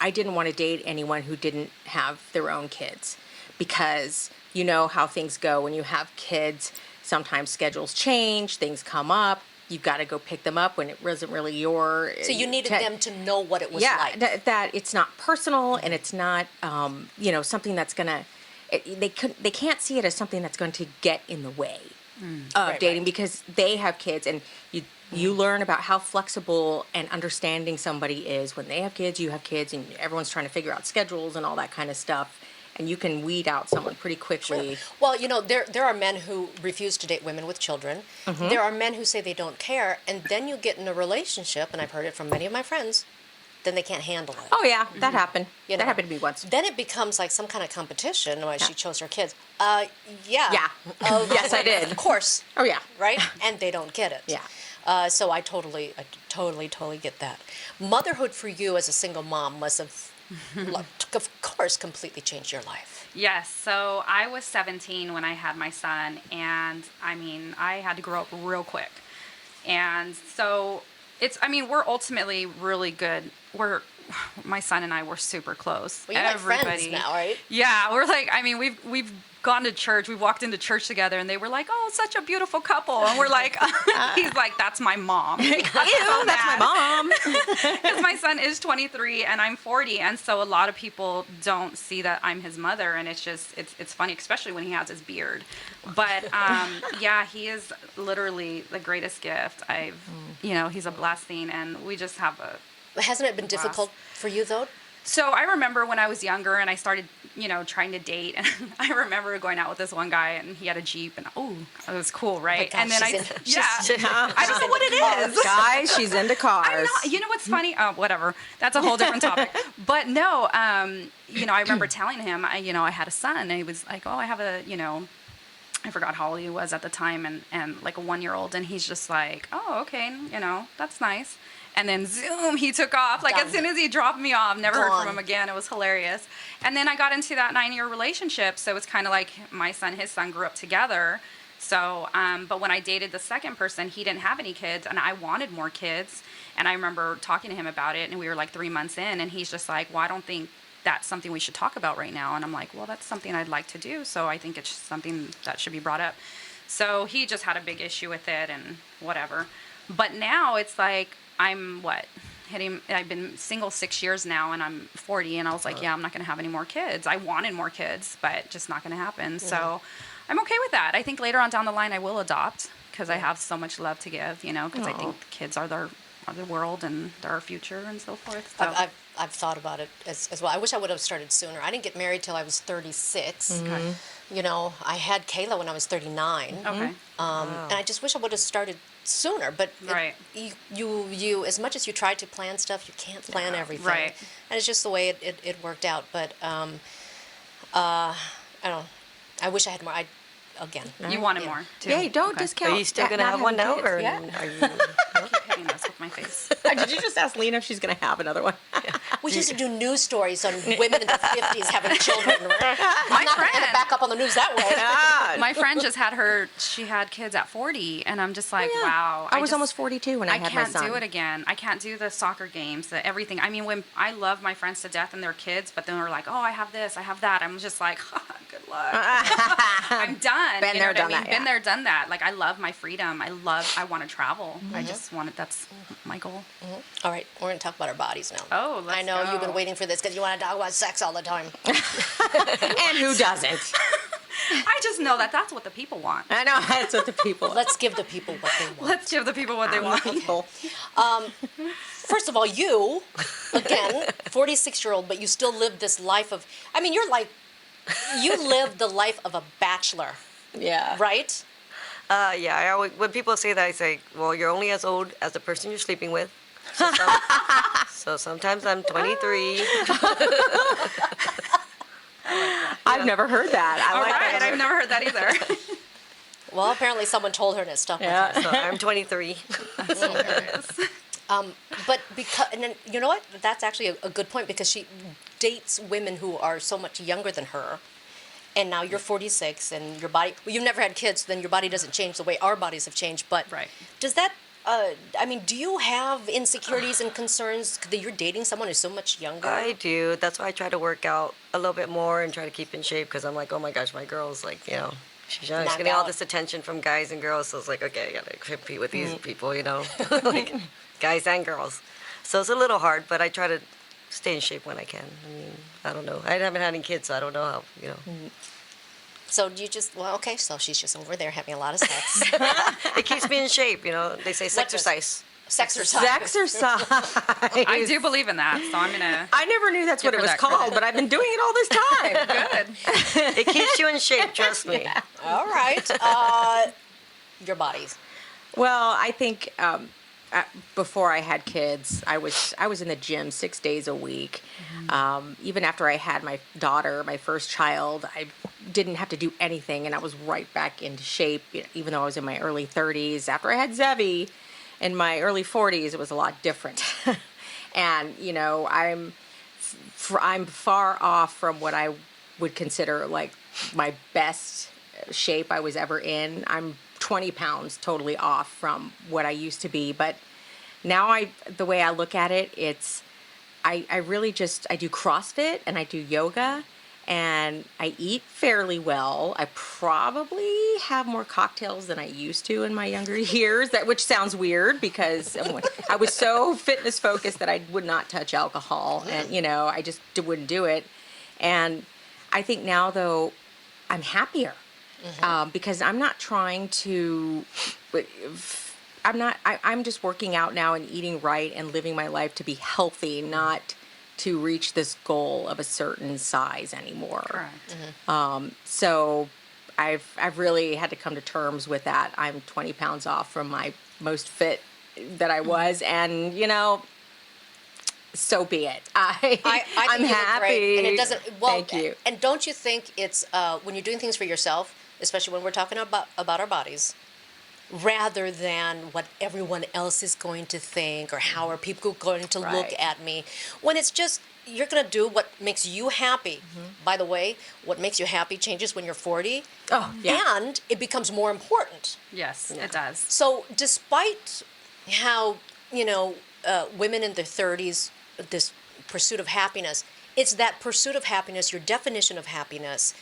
I didn't want to date anyone who didn't have their own kids because you know how things go when you have kids. Sometimes schedules change, things come up. You've got to go pick them up when it wasn't really your. So you needed them to know what it was yeah, like. that it's not personal and it's not something that's gonna. They can't see it as something that's going to get in the way of Right, dating right. because they have kids and you learn about how flexible and understanding somebody is when they have kids. You have kids and everyone's trying to figure out schedules and all that kind of stuff. And you can weed out someone pretty quickly. Well, there are men who refuse to date women with children. There are men who say they don't care, and then you get in a relationship, and I've heard it from many of my friends, then they can't handle it. Oh yeah, that happened. You That know. happened to me once. Then it becomes like some kind of competition why she chose her kids. Yeah. Yeah. Yes, I did. Of course. Oh yeah. Right? And they don't get it. Yeah. So I totally get that. Motherhood for you as a single mom must have, of course, completely changed your life. Yes, so I was 17 when I had my son, and I mean, I had to grow up real quick. And so we're ultimately really good. My son and I were super close. Well, you're like friends now, right? Yeah, we're like, we've gone to church, we walked into church together, and they were like, "Oh, such a beautiful couple," and we're like, he's like, "That's my mom." Ew, that's my mom. Because my son is 23 and I'm 40, and so a lot of people don't see that I'm his mother, and it's just it's funny, especially when he has his beard. But yeah, he is literally the greatest gift. He's a blessing, and we just have a. Hasn't it been difficult for you, though? So I remember when I was younger and I started, trying to date, and I remember going out with this one guy, and he had a Jeep, and it was cool, right? gosh, And then I don't know what it is. Guys, she's into cars. I'm not, you know what's funny? Oh, whatever. That's a whole different topic. But no, I remember telling him, I had a son, and he was like, "Oh, I have a, I forgot how old he was at the time, and like a 1-year-old," and he's just like, "Oh, okay, that's nice." And then zoom, he took off. Like, Done. as soon as he dropped me off, never heard Gone. from him again. It was hilarious. And then I got into that 9-year relationship. So it's kind of like my son, his son grew up together. So, but when I dated the second person, he didn't have any kids, and I wanted more kids. And I remember talking to him about it, and we were like 3 months in, and he's just like, "Well, I don't think that's something we should talk about right now." And I'm like, "Well, that's something I'd like to do. So I think it's something that should be brought up." So he just had a big issue with it and whatever. But now it's like, I've been single 6 years now, and I'm 40, and I was like, yeah, I'm not going to have any more kids. I wanted more kids, but just not going to happen. So I'm okay with that. I think later on down the line I will adopt because I have so much love to give, because I think the kids are the world and they're our future and so forth. So. I've thought about it as well. I wish I would have started sooner. I didn't get married till I was 36. Okay. I had Kayla when I was 39. Okay. And I just wish I would have started sooner. But Right. you as much as you try to plan stuff, you can't plan everything. Right. And it's just the way it worked out. But I don't know. I wish I had more. again. You wanted Yeah. more, too. Yeah, don't Okay. discount. Are you still not gonna have having one now, kids. or Yeah. are you? I keep hitting this with my face. Did you just ask Lena if she's going to have another one? We used to do news stories on women in their 50s having children. My I'm not going to friend, back up on the news that way. my friend just she had kids at 40, and I'm just like, Oh, yeah. wow. I was just- almost 42 when I had my can't son. do it again. I can't do the soccer games, the everything. I mean, when I love my friends to death and their kids, but then they're like, oh, I have this, I have that. I'm just like, good luck. I'm done. Been You know there, what I done mean? that, Been yeah. there, done that. Like, I love my freedom. I want to travel. I just want it. That's my goal. All right, we're going to talk about our bodies now. Oh, let's I know you've been go. waiting for this because you want to talk about sex all the time. And who doesn't? I just know that that's what the people want. I know, that's what the people. Let's give the people what they want. Let's give the people what they want. people. First of all, you, again, 46-year-old, but you still live this life of, I mean, you live the life of a bachelor, Yeah. right? Yeah, I always, when people say that, I say, well, you're only as old as the person you're sleeping with. So sometimes I'm 23. I've never heard that. I All like right, that. I've never heard that either. Well, apparently someone told her and it stuck with her. Yeah. So I'm 23. That's hilarious. But because, and then, you know what? That's actually a good point because she dates women who are so much younger than her. And now you're 46 and your body, well, you've never had kids, then your body doesn't change the way our bodies have changed. But Right. does that, I mean, do you have insecurities and concerns that you're dating someone who's so much younger? I do. That's why I try to work out a little bit more and try to keep in shape because I'm like, oh my gosh, my girl's like, you know, she's young. She's Knocked getting all out. this attention from guys and girls. So it's like, okay, I got to compete with these people, you know, like guys and girls. So it's a little hard, but I try to stay in shape when I can. I mean, I don't know. I haven't had any kids, so I don't know how, you know. So do you just, well, okay, so she's just over there having a lot of sex. It keeps me in shape, you know. They say exercise. Sexercise. Exercise. I do believe in that, so I'm gonna. I never knew that's what Give it her was that called, credit. but I've been doing it all this time. Good. It keeps you in shape, trust me. All right. Your bodies. Well, I think before I had kids, I was in the gym 6 days a week. Even after I had my daughter, my first child, I didn't have to do anything, and I was right back into shape. Even though I was in my early 30s, after I had Zevi, in my early 40s, it was a lot different. And you know, I'm far off from what I would consider like my best shape I was ever in. I'm 20 pounds totally off from what I used to be. But now the way I look at it, I really just, I do CrossFit and I do yoga and I eat fairly well. I probably have more cocktails than I used to in my younger years, which sounds weird because I was so fitness focused that I would not touch alcohol and, you know, I just wouldn't do it. And I think now though, I'm happier. Because I'm not trying to, I'm just working out now and eating right and living my life to be healthy, not to reach this goal of a certain size anymore. Correct. So I've really had to come to terms with that. I'm 20 pounds off from my most fit that I was, and you know, so be it. I think I'm you look happy. great, and it doesn't. Well, Thank you. And don't you think it's when you're doing things for yourself, especially when we're talking about our bodies, rather than what everyone else is going to think or how are people going to look Right. at me, when it's just you're going to do what makes you happy. By the way, what makes you happy changes when you're 40, Oh, yeah. and it becomes more important. Yes, it does. So despite how, you know, women in their 30s, this pursuit of happiness, it's that pursuit of happiness, your definition of happiness,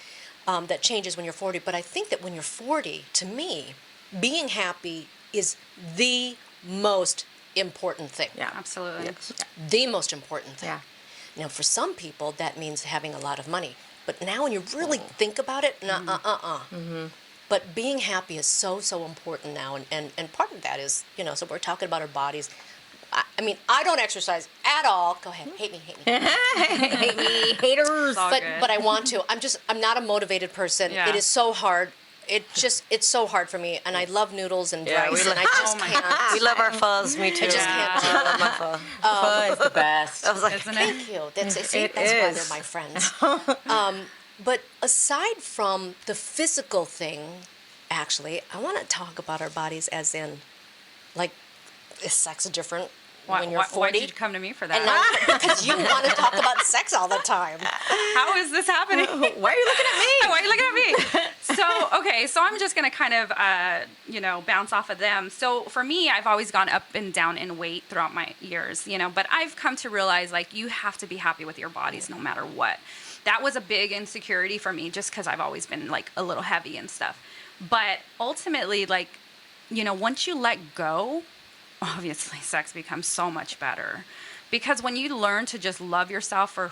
that changes when you're 40. But I think that when you're 40, to me, being happy is the most important thing. Yeah. Absolutely. The most important thing. Yeah. Now, for some people, that means having a lot of money. But now when you really think about it, But being happy is so, so important now. And part of that is, you know, so we're talking about our bodies. I mean, I don't exercise at all. Go ahead, hate me. Hate me, haters. all But good. but I want to. I'm not a motivated person. Yeah. It is so hard. It's so hard for me. And I love noodles and Yeah, rice, we and I just Oh my can't. We love our fuzz, me too. I just can't do I love my pho. Pho is the best. I was like, Isn't it? Thank you. See, It that's why is. they're my friends. But aside from the physical thing, actually, I want to talk about our bodies as in, like, is sex different when you're 40? Why did you come to me for that? And now, because you want to talk about sex all the time. How is this happening? Why are you looking at me? Why are you looking at me? So I'm just going to kind of, bounce off of them. So for me, I've always gone up and down in weight throughout my years, but I've come to realize, like, you have to be happy with your bodies no matter what. That was a big insecurity for me just because I've always been, like, a little heavy and stuff. But ultimately, like, once you let go, obviously sex becomes so much better. Because when you learn to just love yourself for,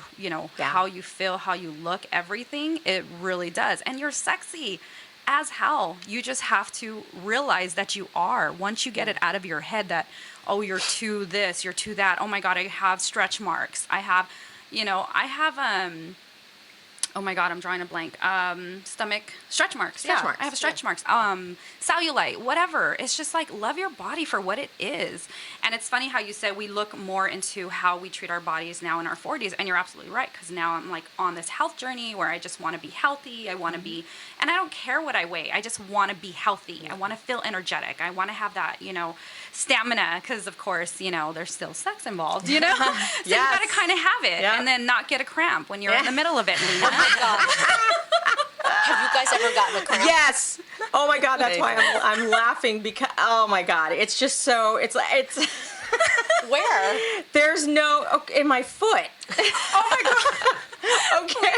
how you feel, how you look, everything, it really does. And you're sexy as hell. You just have to realize that you are. Once you get it out of your head that, oh, you're too this, you're too that. Oh my God, I have stretch marks. Oh my God, I'm drawing a blank. Stomach, stretch marks. Stretch marks. I have stretch marks. Cellulite, whatever. It's just like, love your body for what it is. And it's funny how you said we look more into how we treat our bodies now in our 40s. And you're absolutely right, because now I'm like on this health journey where I just want to be healthy. I want to be, and I don't care what I weigh. I just want to be healthy. I want to feel energetic. I want to have that, stamina, because of course, there's still sex involved, So you got to kind of have it and then not get a cramp when you're in the middle of it. Have you guys ever gotten a cramp? Yes. Oh my God, that's why I'm laughing, because oh my God, it's just so it's Where? There's no in my foot. Oh my God. Okay.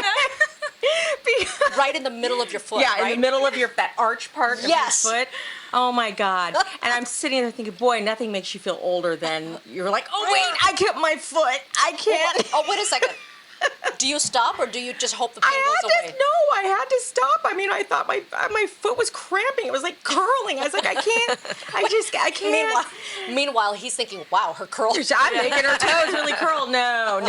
Right in the middle of your foot. Yeah, right? in the middle of that arch part of Yes. your foot. Oh my God. And I'm sitting there thinking, boy, nothing makes you feel older than you're like, oh wait, I kept my foot. I can't. Oh, wait a second. Do you stop, or do you just hope the pain goes away? I had to stop. I mean, I thought my foot was cramping. It was like curling. I was like, I can't. Meanwhile, he's thinking, wow, her curls. I'm making her toes really curl. No.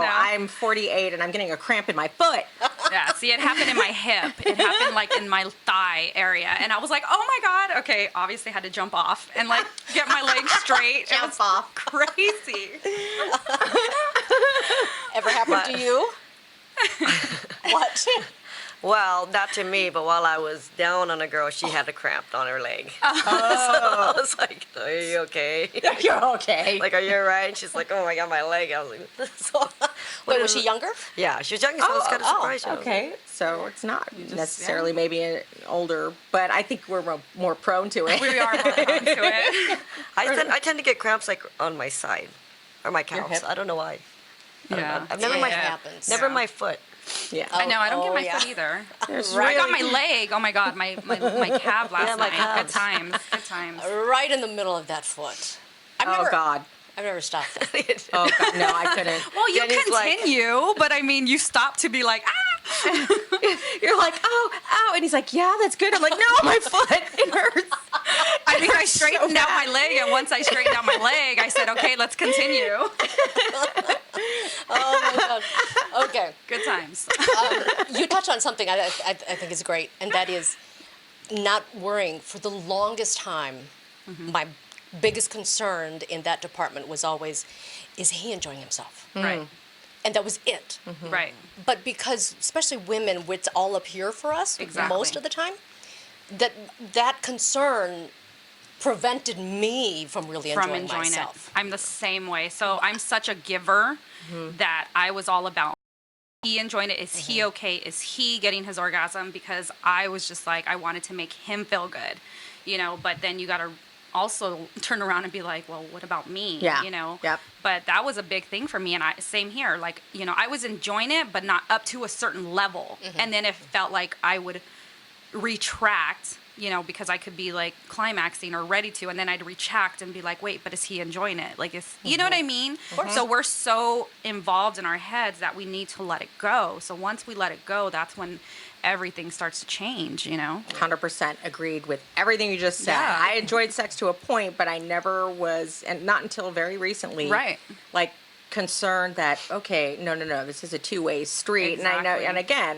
I'm 48 and I'm getting a cramp in my foot. Yeah, see, it happened in my hip. It happened like in my thigh area. And I was like, oh my God. Okay, obviously had to jump off and like get my legs straight. Jump off. Crazy. Ever happened to you? What? Well, not to me, but while I was down on a girl, she had a cramp on her leg. So I was like, are you okay? You're okay. Like, are you all right? And she's like, oh my God, my leg. I was like, so, Wait, was she younger? Yeah, she was younger, so I was kind of surprised. Okay, so it's not necessarily maybe older, but I think we're more prone to it. We are more prone to it. I tend to get cramps like on my side or my calves. hip? I don't know why. Yeah. I've never It my happens. never my foot. Yeah. I know, I don't get my yeah. foot either. Right. I got my leg. Oh my God, my calf last my night. calves. Good times. Right in the middle of that foot. Oh God. I've never stopped that. Oh God. No, I couldn't. Well, you Jenny's like- continue, but I mean, you stop to be like, ah. You're like, oh, ow, and he's like, yeah, that's good. I'm like, no, my foot, it hurts. I mean, I straightened out my leg, and once I straightened out my leg, I said, okay, let's continue. Oh my God. Okay. Good times. You touched on something I think is great, and that is not worrying. For the longest time, my biggest concern in that department was always, is he enjoying himself? Right. And that was it. Right. But because, especially women, it's all up here for us Exactly. most of the time, that concern prevented me from really enjoying myself. it. I'm the same way. So I'm such a giver that I was all about he enjoying it. Is he okay? Is he getting his orgasm? Because I was just like, I wanted to make him feel good, but then you got to also turn around and be like, well, what about me? Yeah. Yep. But that was a big thing for me. And same here, like, I was enjoying it, but not up to a certain level. And then it felt like I would retract, because I could be like climaxing or ready to, and then I'd retract and be like, wait, but is he enjoying it? Like, you know what I mean? So we're so involved in our heads that we need to let it go. So once we let it go, that's when everything starts to change, 100% agreed with everything you just said. Yeah. I enjoyed sex to a point, but I never was, and not until very recently, Right. like concerned that, okay, no, this is a two-way street. Exactly. And I know, and again,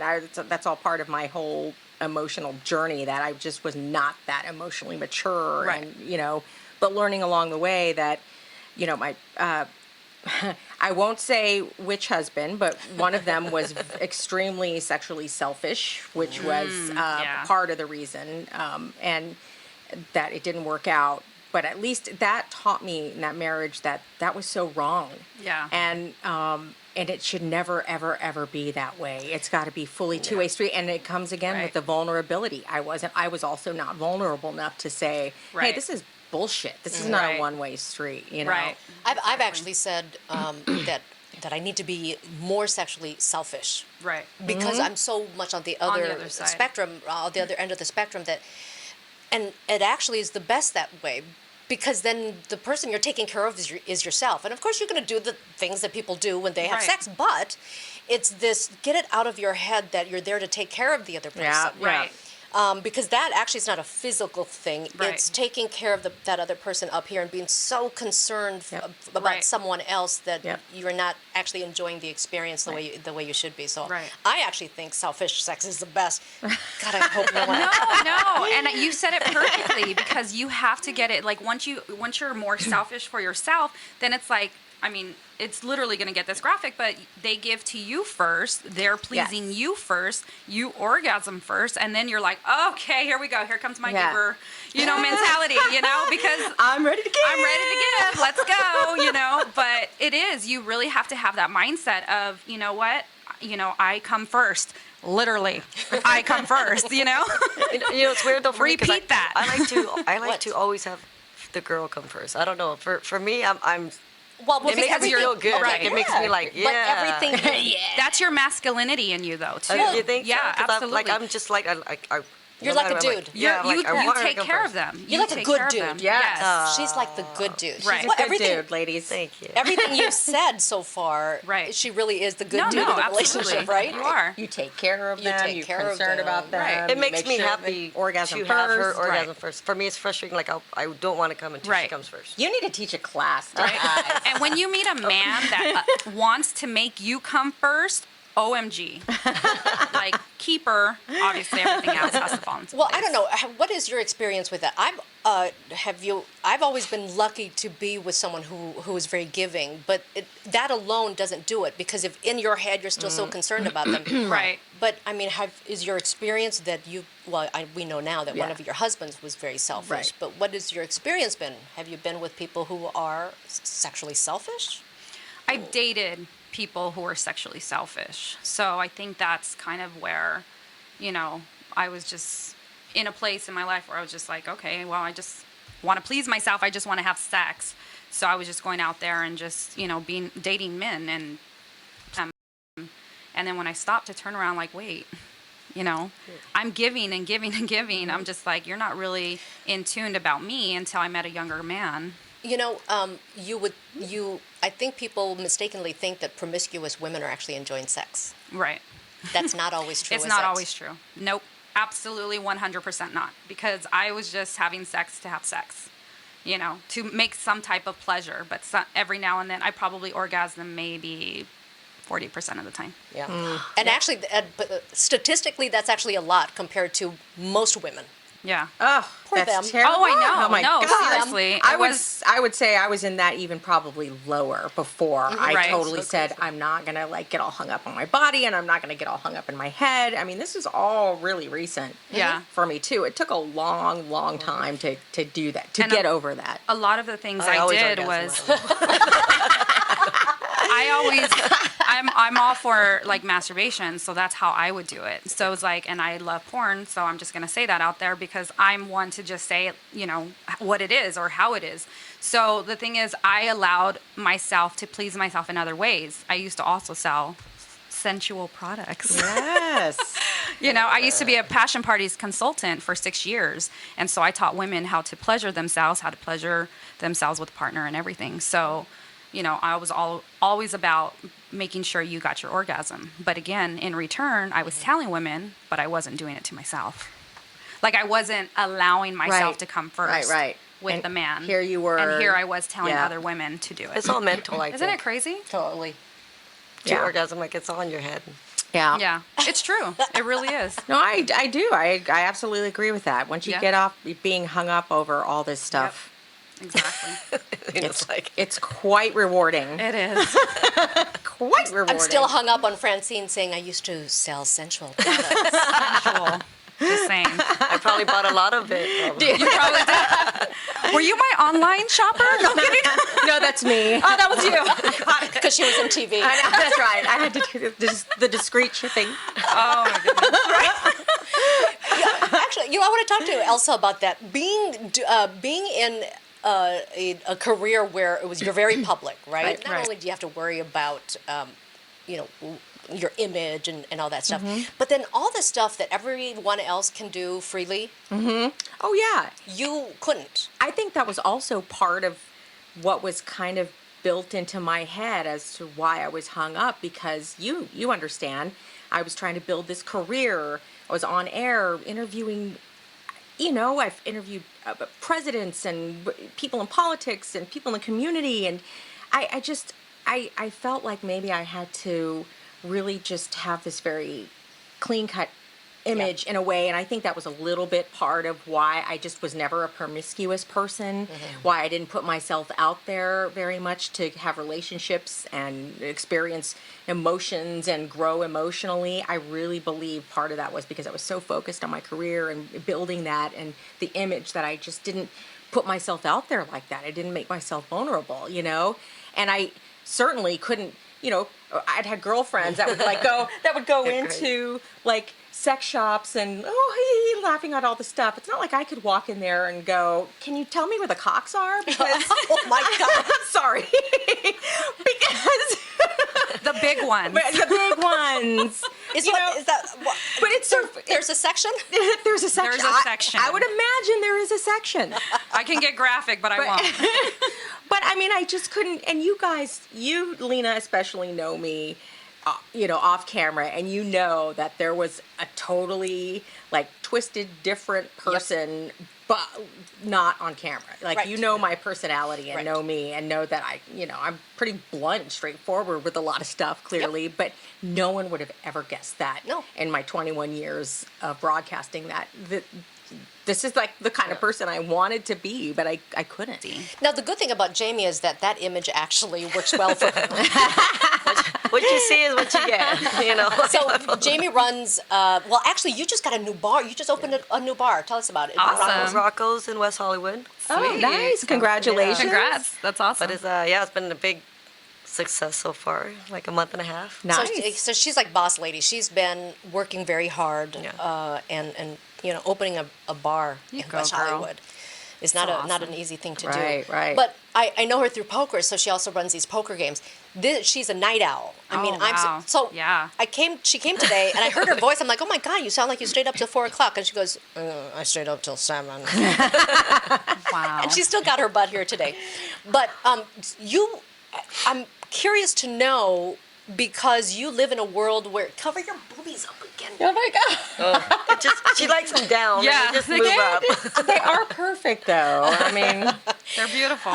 that's all part of my whole emotional journey, that I just was not that emotionally mature. Right. And, but learning along the way that, my, I won't say which husband, but one of them was extremely sexually selfish, which was yeah. part of the reason, and that it didn't work out. But at least that taught me in that marriage that was so wrong. Yeah. And it should never, ever, ever be that way. It's got to be fully two-way street. And it comes again with the vulnerability. I was also not vulnerable enough to say, hey, Right. this is bullshit. This is not Right. a one-way street, you know? Right. I've actually said that I need to be more sexually selfish Right. because I'm so much on the other, other side. spectrum, the other end of the spectrum and it actually is the best that way. Because then the person you're taking care of is yourself. And of course, you're going to do the things that people do when they have Right. sex, but it's this get it out of your head that you're there to take care of the other person. Yeah, Right. Because that actually is not a physical thing. Right. It's taking care of that other person up here and being so concerned about Right. someone else that Yep. you're not actually enjoying the experience the way you should be. So Right. I actually think selfish sex is the best. God, I hope no one. No, and you said it perfectly because you have to get it. Like once you're more selfish for yourself, then it's like, I mean, it's literally going to get this graphic, but they give to you first. They're pleasing you first. You orgasm first, and then you're like, okay, here we go. Here comes my giver, mentality. Because I'm ready to give. I'm ready to give. Let's go. But it is. You really have to have that mindset of, you know what? I come first. Literally, I come first. It's weird though for me 'cause Repeat that. I like What? to always have the girl come first. I don't know. For me, I'm Well, it makes me feel good. Right. Like it makes me like, yeah. But everything. That's your masculinity in you, though, too. You think? Yeah, so? 'Cause absolutely. I'm just like I You're no like a matter what, dude. yeah, you I want her to take come care first. of them. You're like a take good care of dude. them. Yes. She's like the good dude. Right. She's a Well, good everything, dude, ladies. Thank you. everything you've said so far, Right. she really is the good No, dude no, of the absolutely. relationship, right? You are. You take care of You them. take You're care of concerned them. about them. Right. It you makes make me sure happy they orgasm to first. have her orgasm Right. first. For me, it's frustrating. Like I don't want to come until she Right. comes first. You need to teach a class, Right. guys. And when you meet a man that wants to make you come first, OMG. Like, keeper, obviously everything else has to fall into Well, place. I don't know. What is your experience with that? I've always been lucky to be with someone who is very giving, but that alone doesn't do it because if in your head you're still so concerned about them. Right. But I mean, is your experience that we know now that one Yeah. of your husbands was very selfish. Right. But what has your experience been? Have you been with people who are sexually selfish? I've dated people who are sexually selfish. So I think that's kind of where, I was just in a place in my life where I was just like, okay, well, I just want to please myself. I just want to have sex. So I was just going out there and just, dating men. And then when I stopped to turn around, like, wait, I'm giving and giving and giving. I'm just like, you're not really in tune about me until I met a younger man. I think people mistakenly think that promiscuous women are actually enjoying sex. Right. That's not always true. It's is not it? always true. Nope. Absolutely 100% not. Because I was just having sex to have sex, to make some type of pleasure. But every now and then I probably orgasm maybe 40% of the time. Yeah. And actually, statistically, that's actually a lot compared to most women. Yeah. Oh, Poor that's them. terrible. Oh, I know. Oh my No, God. seriously. I would say I was in that even probably lower before. I Right. totally said I'm not gonna get all hung up on my body and I'm not gonna get all hung up in my head. I mean, this is all really recent. Yeah. For me too. It took a long, long time to do that, to And get over that. A lot of the things I always did orgasm. was I'm all for like masturbation, so that's how I would do it. So it's like, and I love porn, so I'm just gonna say that out there because I'm one to just say, what it is or how it is. So the thing is, I allowed myself to please myself in other ways. I used to also sell sensual products. Yes. I used to be a passion parties consultant for 6 years. And so I taught women how to pleasure themselves with a partner and everything. So, I was always about making sure you got your orgasm. But again, in return, I was telling women, but I wasn't doing it to myself. Like I wasn't allowing myself Right. to come first Right. with And the man. here you were- And here I was telling Yeah. other women to do it. It's all mental. I Isn't it think. crazy? Totally. To Yeah. orgasm, like it's all in your head. Yeah. Yeah, it's true. It really is. No, I do. I absolutely agree with that. Once you Yeah. get off being hung up over all this stuff, Exactly. It's like It's quite rewarding. It is. Quite rewarding. I'm still hung up on Francine saying I used to sell sensual products. Sensual. Just saying. I probably bought a lot of it. You probably did. Were you my online shopper? No kidding. No, that's me. Oh, that was you. Because she was in TV. I know, that's right. I had to do the discreet shipping. Oh my goodness. Actually, I want to talk to Elsa about that. Being in a career where you're very public, right? Not Right. only do you have to worry about, your image and all that stuff, Mm-hmm. but then all the stuff that everyone else can do freely, Oh, yeah. you couldn't. I think that was also part of what was kind of built into my head as to why I was hung up, because you understand, I was trying to build this career. I was on air interviewing, I've interviewed presidents and people in politics and people in the community, and I felt like maybe I had to really just have this very clean-cut image in a way, and I think that was a little bit part of why I just was never a promiscuous person, why I didn't put myself out there very much to have relationships and experience emotions and grow emotionally. I really believe part of that was because I was so focused on my career and building that and the image that I just didn't put myself out there like that. I didn't make myself vulnerable, and I certainly couldn't, I'd had girlfriends that would go into like sex shops and laughing at all the stuff. It's not like I could walk in there and go, "Can you tell me where the cocks are?" Because Oh my God. sorry, because The big one. the big ones. Is that? What, But it's so there's a section. there's a section. There's a section. I would imagine there is a section. I can get graphic, but I won't. But I mean, I just couldn't. And you guys, Lena especially, know me, off camera, and you know that there was a totally like twisted, different person, but not on camera. Like Right. you know my personality and Right. know me and know that I'm pretty blunt and straightforward with a lot of stuff, clearly. But no one would have ever guessed that. No. In my 21 years of broadcasting, that this is like the kind of person I wanted to be, but I couldn't. Now the good thing about Jamie is that image actually works well for her. What you see is what you get, So Jamie runs. Well, actually, you just got a new bar. You just opened a new bar. Tell us about it. Awesome. Rocco's in West Hollywood. Oh, Sweet. nice! Congratulations. Congrats. That's awesome. But it's been a big success so far, like a month and a half. Nice. So she's like boss lady. She's been working very hard, Yeah. and opening a bar in go, West girl. Hollywood is not awesome. an easy thing to Right, do. right. But I know her through poker, so she also runs these poker games. She's a night owl. I mean, Oh, wow. Yeah. She came today, and I heard her voice. I'm like, oh my God, you sound like you stayed up till 4:00. And she goes, I stayed up till 7. Wow. And she still got her butt here today. But I'm curious to know, because you live in a world where, cover your boobies up again. Oh my God. She likes them down. Yeah. And they just move up. They are perfect, though. I mean, They're beautiful.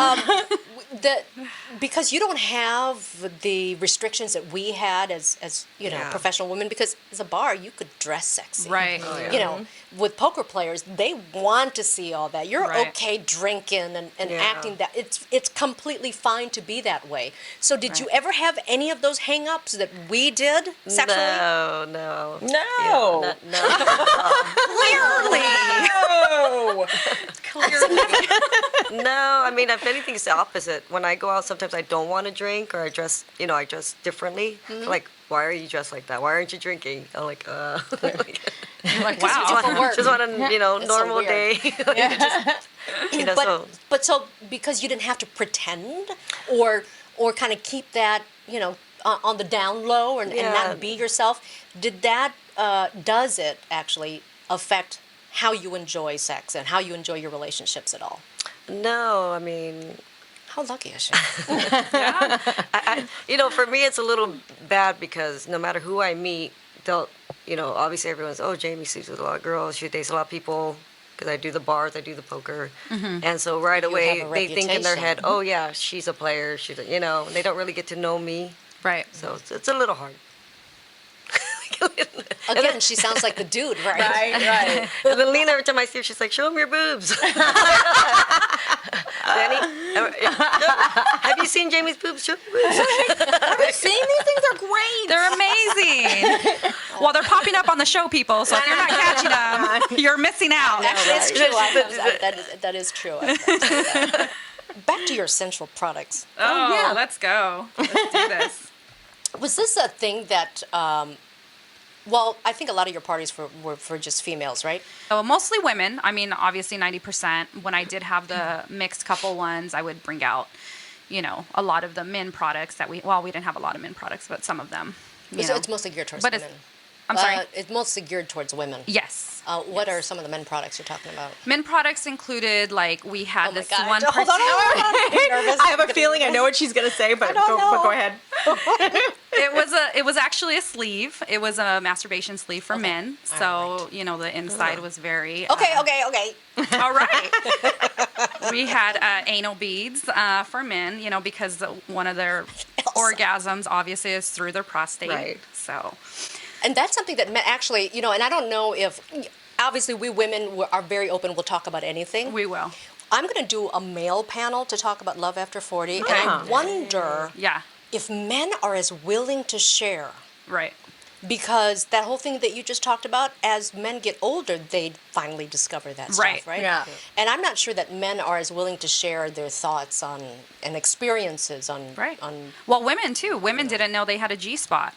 Because you don't have the restrictions that we had as Yeah. professional women, because as a bar you could dress sexy. Right. With poker players, they want to see all that. You're Right. okay drinking and Yeah. acting that it's completely fine to be that way. So did you ever have any of those hang-ups that we did sexually? No. no. Yeah, no. Clearly. No. No, I mean, if anything, it's the opposite. When I go out, sometimes I don't want to drink, or I dress differently. Like, why are you dressed like that? Why aren't you drinking? I'm like, You're like, you wow. do for work. just want a, It's so normal weird. day. But so because you didn't have to pretend or kind of keep that on the down low and Yeah. not be yourself, does it actually affect how you enjoy sex and how you enjoy your relationships at all? No, I mean, How lucky is she? for me, it's a little bad because no matter who I meet, they'll, obviously everyone's, oh, Jamie sleeps with a lot of girls, she dates a lot of people, because I do the bars, I do the poker. And so right away, have a they think in their reputation. head, oh, yeah, she's a player, they don't really get to know me. Right. So it's a little hard. Again, she sounds like the dude, right? Right. And then Lena, every time I see her, she's like, show them your boobs. Danny, have you seen Jamie's boobs? Seeing these things are great. They're amazing. Well, they're popping up on the show, people. So if you're not catching them, you're missing out. It's true. That is true. Back to your sensual products. Oh, yeah. let's go. Let's do this. Was this a thing that? Well, I think a lot of your parties were for just females, right? So mostly women. I mean, obviously 90%. When I did have the mixed couple ones, I would bring out, a lot of the men products that we didn't have a lot of men products, but some of them. It's mostly geared towards But women. I'm sorry? It's mostly geared towards women. Yes. What are some of the men products you're talking about? Men products included, like, we had Oh my this God. one Hold on, I have a feeling I know what she's going to say, but go ahead. It was actually a sleeve. It was a masturbation sleeve for men. So, the inside was very... Okay. All right. We had anal beads for men, because one of their orgasms obviously is through their prostate. Right. So, And that's something that men actually, and I don't know if, obviously we women are very open. We'll talk about anything. we will. I'm going to do a male panel to talk about Love After 40. And I wonder Yeah. if men are as willing to share. Right. Because that whole thing that you just talked about, as men get older, they finally discover that Right. stuff, right? Yeah. And I'm not sure that men are as willing to share their thoughts on and experiences on. Right. On Well, women too. Women didn't know they had a G spot.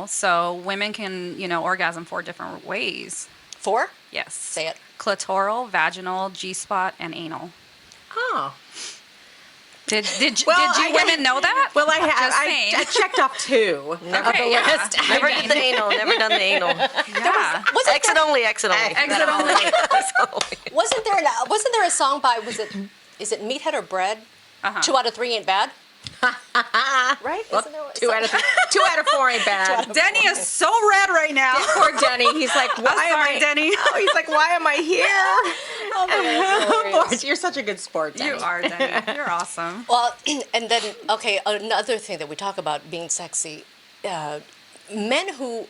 So women can, orgasm 4 different ways. 4? Yes. Say it. Clitoral, vaginal, G spot, and anal. Oh. Did Well, you women know that? Well, I have. Just saying. I checked off 2 Okay, of the yeah. list. Never did the anal. Never done the anal. Yeah. Exit only. Exit only. Exit only. Wasn't there a song by is it Meathead or Bread? 2 out of 3 ain't bad. Right? Isn't there a 2 out of 3. 2 out of 4 ain't bad. Denny is so red right now. Poor Denny. He's like, why am sorry, I? Denny. Oh, he's like, why am I here? Oh my God, that's hilarious. You're such a good sport, Denny. You are, Denny. You're awesome. Well, and then, okay, another thing that we talk about being sexy, men who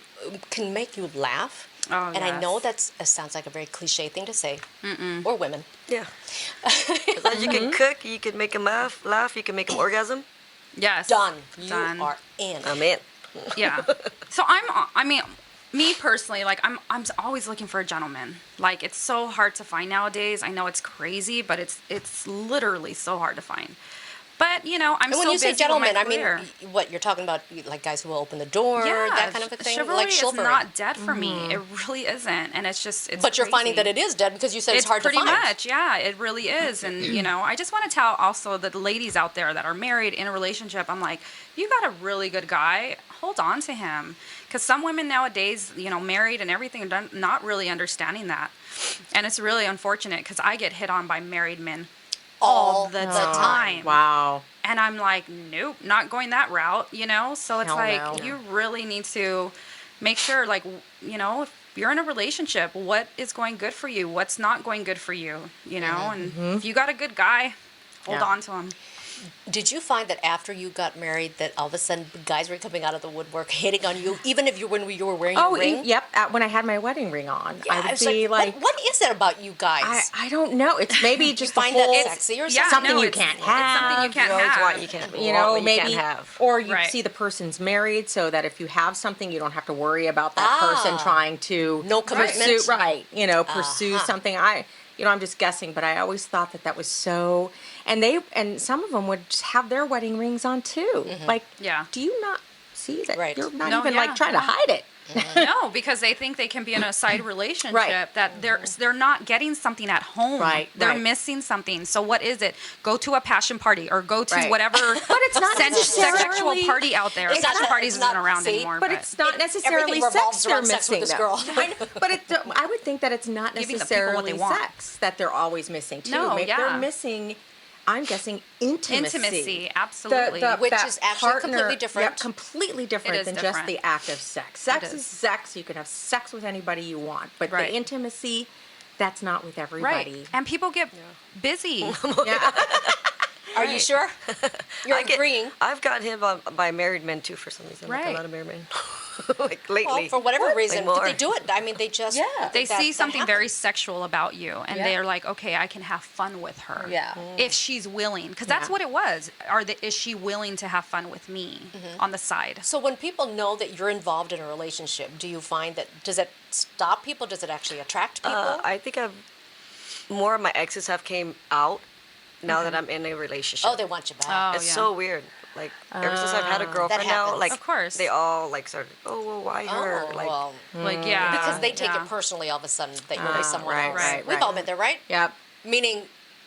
can make you laugh. Oh, And I know yes. that sounds like a very cliche thing to say, or women. Yeah. As long as you can cook, you can make them laugh. You can make them orgasm. Yes. Done. You Done. are in. I'm in. Yeah. So me personally, like I'm always looking for a gentleman. Like it's so hard to find nowadays. I know it's crazy, but it's literally so hard to find. But I'm And so when you say busy gentlemen, with my I mean, career. what you're talking about, like guys who will open the door, that kind of a thing, Chivalry like is chivalry. not dead for me. It really isn't, and it's But you're finding that crazy. it is dead because you said it's hard to pretty find. much, yeah, it really is. And I just want to tell also the ladies out there that are married in a relationship, I'm like, you got a really good guy, hold on to him, because some women nowadays, married and everything, are not really understanding that, and it's really unfortunate because I get hit on by married men all the time. Wow. And I'm like, nope, not going that route, So it's Hell like, no. you really need to make sure, like, if you're in a relationship, what is going good for you? What's not going good for you, And if you got a good guy, hold Yeah. on to him. Did you find that after you got married that all of a sudden guys were coming out of the woodwork hitting on you, even if when you were wearing your ring? Yep. When I had my wedding ring on, Yeah, I would was be like, what is it about you guys? I don't know. It's maybe just find the that whole, sexy or Yeah, something no, you it's- can't it's have. something you can't You always have. want you can't. You know, what you maybe, can't have. or you Right. see the person's married, so that if you have something, you don't have to worry about that person trying to No commitment. pursue, pursue something. I'm just guessing, but I always thought that was so. And some of them would just have their wedding rings on too. Like, Yeah. do you not see that? Right. You're not No, even yeah, like trying to no. hide it. No, because they think they can be in a side relationship Right. that they're not getting something at home. Right, They're right. missing something. So what is it? Go to a passion party or go to Right. whatever But it's not sexual necessarily- party out there. It's not- Passion parties it's not- isn't around see? anymore. But it's not necessarily Everything revolves sex they're around sex with missing. this though. girl. But I would think that it's not Giving the people what necessarily they want. sex that they're always missing too. No, Maybe yeah. They're missing, I'm guessing, intimacy. Intimacy, absolutely. Which that is actually completely different. Yeah, completely different is than different. just the act of sex. Sex It is is. sex. You can have sex with anybody you want, but Right. the intimacy, that's not with everybody. Right. And people get busy. Yeah. Are you sure? You're I get- agreeing. I've got hit by married men too for some reason. Like Right. a lot of married men. like lately. Well, for whatever reason, more. but they do it. I mean, they just They see something very happens. sexual about you, and Yeah. they're like, okay, I can have fun with her. Yeah. If she's willing, because that's Yeah. what it was. Is she willing to have fun with me on the side? So when people know that you're involved in a relationship, do you find that does it stop people? Does it actually attract people? I think more of my exes have came out now that I'm in a relationship. Oh, they want you back. Oh, It's yeah. so weird. Like ever since I've had a girlfriend now, happens. like Of course. they all like started. Oh, well, why her? Oh, Like well, Like, yeah. because they take yeah. it personally all of a sudden that you're with someone right, else. right, We've right. all been there, right? Yep. Meaning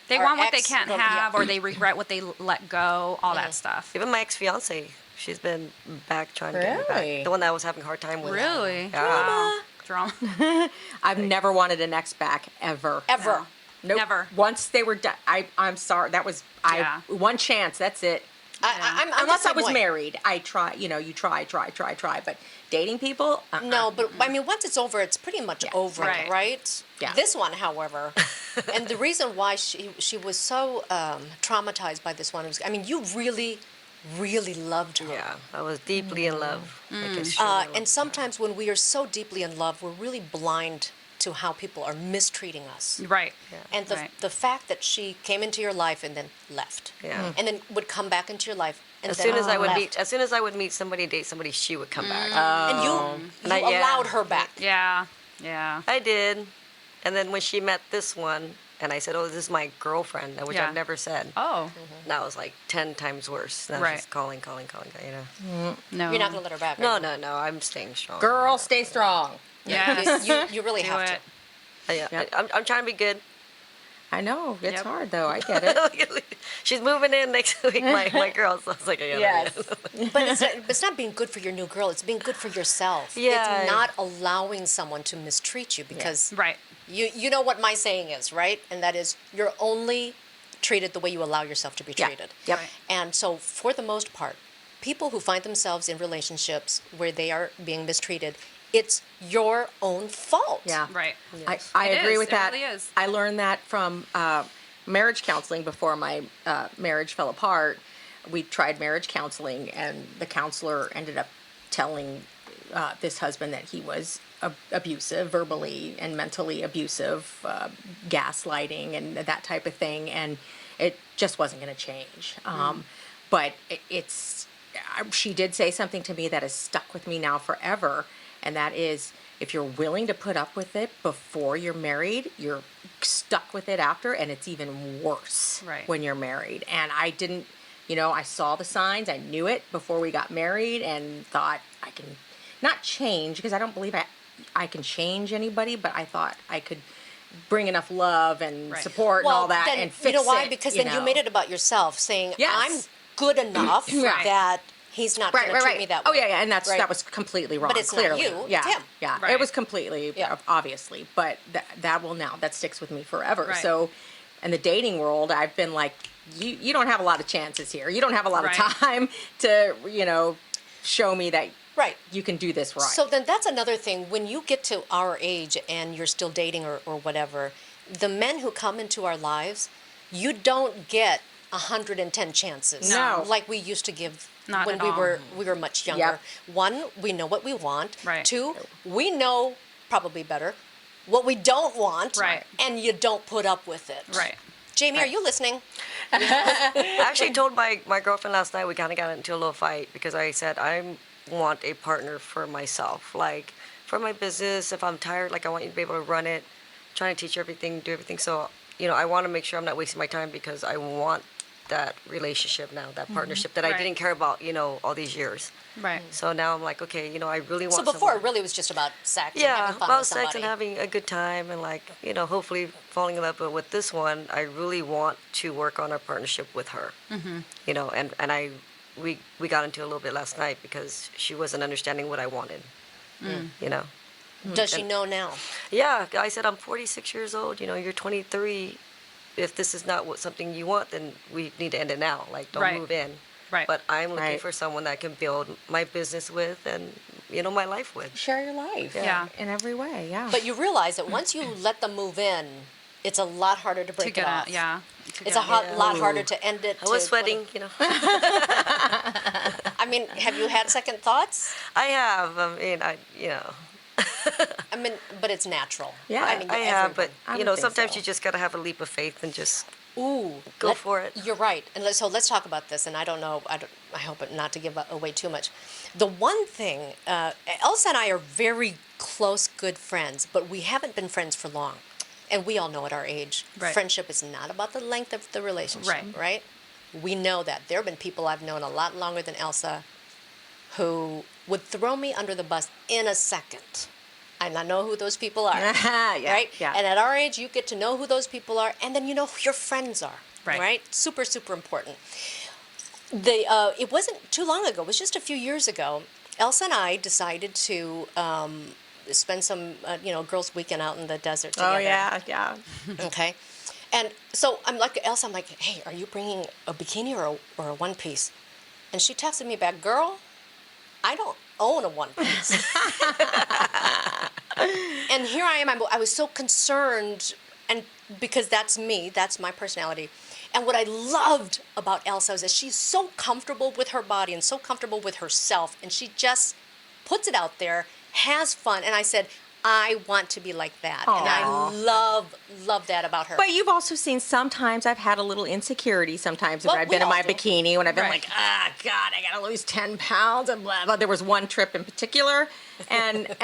They our want what they ex- can't well, have, yeah. or they regret what they let go, all that stuff. even my ex fiance, she's been back trying to get me Really? back. The one that I was having a hard time with. Really? Yeah. Wow. Drama. I've never wanted an ex back ever. Ever. Nope. Never. Once they were done, I'm sorry. That was Yeah. one chance. That's it. I'm Unless the I same was way. married, I try. You know, you try. But dating people, No, but I mean, once it's over, it's pretty much over, Right. right? Yeah. This one, however, and the reason why she was so traumatized by this one was, I mean, you really, really loved her. Yeah, I was deeply in love. Like, extremely in love. And sometimes when we are so deeply in love, we're really blind to how people are mistreating us. Right. And the, Right. the fact that she came into your life and then left, Yeah. and then would come back into your life, and As then soon as I would left. meet, as soon as I would meet somebody, date somebody, she would come back. and you Not yet. allowed her back. Yeah. Yeah. I did, and then when she met this one, and I said, "Oh, this is my girlfriend," which Yeah. I've never said. Oh. That was like 10 times worse. Now Right. she's calling. You know. No. You're not going to let her back. No, are you? no, no. I'm staying strong. girl, stay strong. Yes. You really Do have it. Yeah, Yep. I'm trying to be good. I know it's Yep. hard though. I get it. She's moving in next week, my girl. So I was like, yeah. Yes. But it's not being good for your new girl. It's being good for yourself. Yeah. It's not allowing someone to mistreat you because Right. you know what my saying is, right? And that is you're only treated the way you allow yourself to be Yeah. treated. Yep. Right. And so for the most part, people who find themselves in relationships where they are being mistreated, it's your own fault. Yeah. Right. I It agree is. with It that. really is. I learned that from marriage counseling before my marriage fell apart. We tried marriage counseling, and the counselor ended up telling this husband that he was abusive, verbally and mentally abusive, gaslighting, and that type of thing, and it just wasn't going to change. But she did say something to me that has stuck with me now forever, and that is, if you're willing to put up with it before you're married, you're stuck with it after, and it's even worse Right. when you're married. And I didn't, I saw the signs, I knew it before we got married, and thought I can not change, because I don't believe I can change anybody, but I thought I could bring enough love and Right. support and all that, then, and fix you know why? it, Because then you know. made it about yourself, saying Yes. I'm good enough Right. that he's not going to treat me that way. Oh yeah, and Right. that was completely wrong. it's not clearly. you, it's Yeah, him. yeah, Right. it was completely, Yeah. obviously, but that sticks with me forever. Right. So, in the dating world, I've been like, you don't have a lot of chances here. You don't have a lot Right. of time to show me that Right. you can do this right. So then that's another thing. When you get to our age and you're still dating or whatever, the men who come into our lives, you don't get 110 chances. No. Like we used to give Not when at we all. were much younger. Yep. One, we know what we want. Right. Two, we know probably better what we don't want. Right. And you don't put up with it. Right. Jamie, are you listening? I actually told my girlfriend last night, we kind of got into a little fight because I said I want a partner for myself, like for my business. If I'm tired, like I want you to be able to run it, trying to teach you everything, do everything. So, I want to make sure I'm not wasting my time because I want that relationship now, that partnership that I Right. didn't care about, all these years. Right. So now I'm like, okay, I really want So before someone. it really was just about sex and Yeah, having fun about with sex somebody. and having a good time and hopefully falling in love. But with this one, I really want to work on our partnership with her. Mm-hmm. And we got into a little bit last night because she wasn't understanding what I wanted. Does she know now? Yeah, I said I'm 46 years old. You're 23. If this is not something you want, then we need to end it now. Like, don't Right. move in. Right. But I'm looking Right. for someone that I can build my business with and my life with. share your life, Yeah. in every way, yeah. But you realize that once you let them move in, it's a lot harder to break To get it off. out. Yeah. It's a lot harder to end it. I was to- sweating. I mean, have you had second thoughts? I have. I mean, but it's natural. Yeah, I mean, I have, but I would think sometimes so. you just gotta have a leap of faith and just Ooh, Go for it. You're right. And so let's talk about this. And I don't know, I hope not to give away too much. The one thing, Elsa and I are very close, good friends, but we haven't been friends for long. And we all know at our age, Right. friendship is not about the length of the relationship, right? We know that. There have been people I've known a lot longer than Elsa who would throw me under the bus in a second. And I know who those people are, Yeah, right? yeah. And at our age, you get to know who those people are, and then you know who your friends are, Right. Super, super important. It wasn't too long ago. It was just a few years ago. Elsa and I decided to spend some, girls' weekend out in the desert together. Oh, yeah. Okay. And so I'm like, Elsa, I'm like, hey, are you bringing a bikini or a one piece? And she texted me back, girl, I don't own a one piece. And here I am, I was so concerned, and because that's me, that's my personality. And what I loved about Elsa is that she's so comfortable with her body and so comfortable with herself, and she just puts it out there, has fun. And I said, I want to be like that. Aw. And I love that about her. But you've also seen sometimes I've had a little insecurity sometimes Well, when I've we been in all my do. bikini, when I've been Right. like, God, I gotta lose 10 pounds and blah, blah. There was one trip in particular, and, and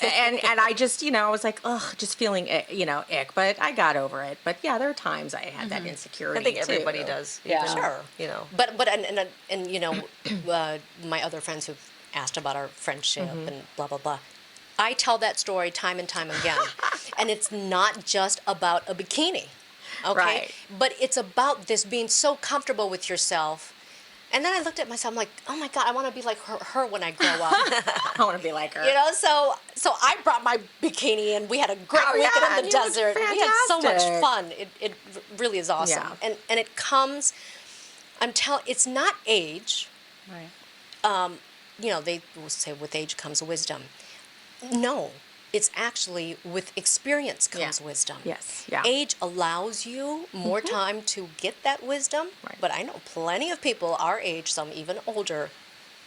I just, I was like, ugh, just feeling, ick, but I got over it. But yeah, there are times I had that insecurity I think too. everybody does. Yeah. even, Sure. But my other friends who've asked about our friendship and blah blah blah, I tell that story time and time again, and it's not just about a bikini, okay? Right. But it's about this being so comfortable with yourself. And then I looked at myself, I'm like, oh my God, I want to be like her when I grow up. I want to be like her. So I brought my bikini and we had a great Oh, weekend yeah, in the you looked desert. We had so much fantastic. fun. It really is awesome. Yeah. And it comes, it's not age. Right. They will say with age comes wisdom. No, it's actually with experience comes Yeah. wisdom. Yes, yeah. Age allows you more time to get that wisdom. Right. But I know plenty of people our age, some even older,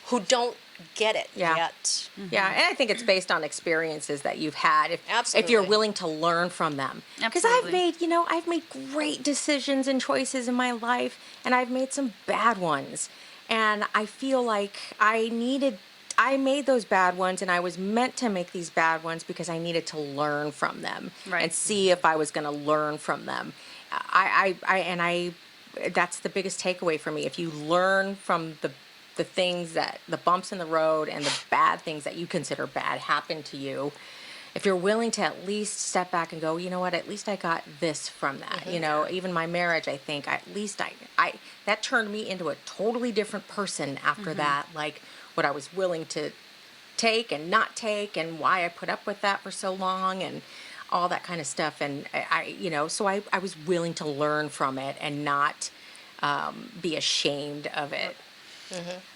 who don't get it Yeah. yet. Yeah, and I think it's based on experiences that you've had. If you're Absolutely. willing to learn from them. Because I've Absolutely. made great decisions and choices in my life, and I've made some bad ones. And I feel like I made those bad ones, and I was meant to make these bad ones because I needed to learn from them Right. and see if I was going to learn from them. That's the biggest takeaway for me. If you learn from the things the bumps in the road and the bad things that you consider bad happen to you, if you're willing to at least step back and go, you know what, at least I got this from that. Even my marriage, I think, at least I that turned me into a totally different person after that. Like what I was willing to take and not take, and why I put up with that for so long, and all that kind of stuff. And so I was willing to learn from it and not be ashamed of it.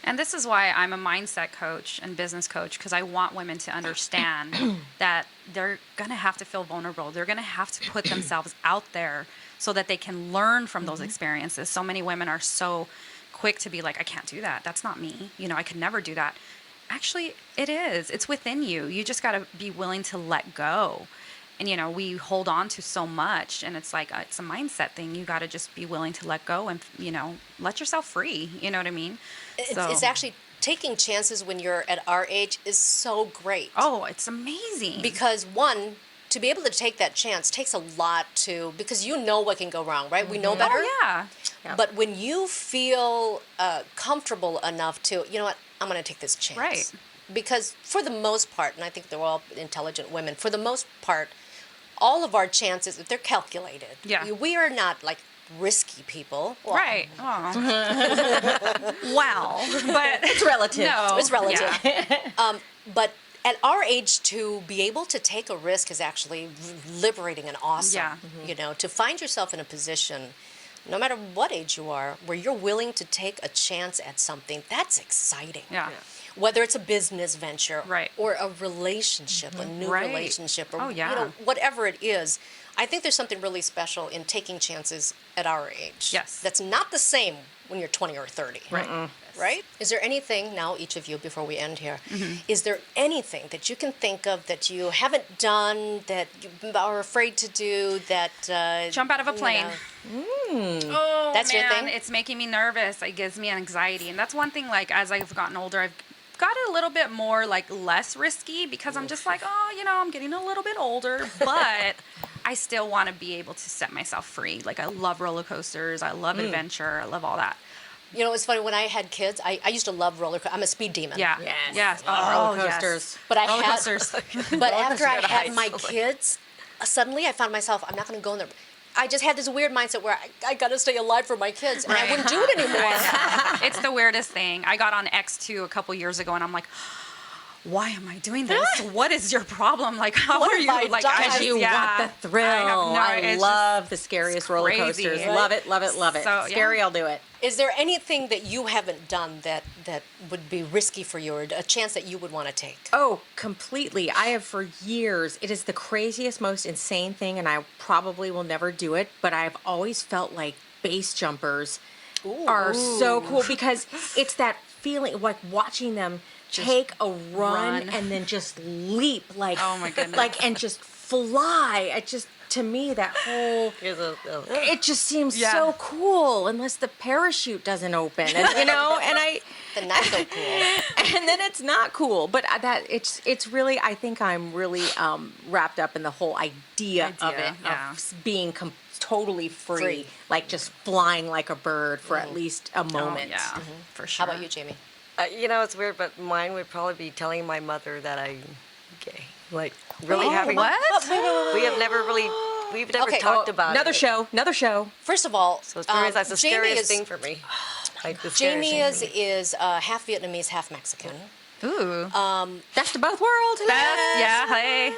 And this is why I'm a mindset coach and business coach, because I want women to understand that they're going to have to feel vulnerable. They're going to have to put themselves out there so that they can learn from those experiences. So many women are so quick to be like, I can't do that. That's not me. I could never do that. Actually, it is. It's within you. You just got to be willing to let go. And, we hold on to so much, and it's like, it's a mindset thing. You got to just be willing to let go and, let yourself free. You know what I mean? It's actually taking chances when you're at our age is so great. Oh, it's amazing. Because one, to be able to take that chance takes a lot because you know what can go wrong, right? We know better. Oh, yeah. Yeah. But when you feel comfortable enough to, you know what, I'm going to take this chance. Right. Because for the most part, and I think they're all intelligent women, for the most part, all of our chances, if they're calculated, Yeah. we are not like risky people. Well, Right. Oh. Wow. But It's relative. no. It's relative. Yeah. But at our age, to be able to take a risk is actually liberating and awesome. Yeah. To find yourself in a position, no matter what age you are, where you're willing to take a chance at something, that's exciting. Yeah. Whether it's a business venture Right. or a relationship, a new Right. relationship, or Oh, yeah. whatever it is. I think there's something really special in taking chances at our age. Yes. That's not the same when you're 20 or 30. Right. Right? Is there anything, now each of you, before we end here, Mm-hmm. is there anything that you can think of that you haven't done, that you are afraid to do, that... Jump out of a you plane. know, Oh, That's your man, thing? it's making me nervous. It gives me anxiety. And that's one thing, like, as I've gotten older, I've got a little bit more, like, less risky because I'm just like, oh, you know, I'm getting a little bit older. But I still want to be able to set myself free. Like, I love roller coasters. I love adventure. I love all that. You know, it's funny, when I had kids, I used to love roller coasters. I'm a speed demon. Yeah. Yes. Yes. Roller yes. coasters. But I Roller had, coasters. but after I coasters are had nice. my kids, suddenly I found myself, I'm not going to go in there. I just had this weird mindset where I got to stay alive for my kids, and I wouldn't do it anymore. It's the weirdest thing. I got on X2 a couple years ago, and I'm like, why am I doing this? What is your problem? Like, how What are have you? I Like, done? Because you want the thrill. I I love the scariest roller crazy, coasters. right? Love it, love it, love it. So, yeah. Scary, I'll do it. Is there anything that you haven't done that would be risky for you, or a chance that you would want to take? Oh, completely. I have for years. It is the craziest, most insane thing, and I probably will never do it, but I've always felt like base jumpers are so cool because it's that feeling, like watching them take a run and then just leap, like, Oh, my goodness. like, and just fly. It just, to me, that whole, it just seems Yeah. so cool unless the parachute doesn't open, and, you know, and I, Then not so cool. and then it's not cool. But that it's really, I think I'm really wrapped up in the whole idea of it, yeah. of being totally free, Free. like just flying like a bird for at least a Oh, moment. yeah, for How sure. about you, Jamie? You know, it's weird, but mine would probably be telling my mother that I'm gay. Like, really having... What? We have never really... We've never Okay, talked about Another it. show. First of all, So it's very, that's the Jamie scariest is, thing for me. Like, the scariest Jamie thing for me. is half Vietnamese, half Mexican. Ooh. Best of both worlds. Yeah. Hey.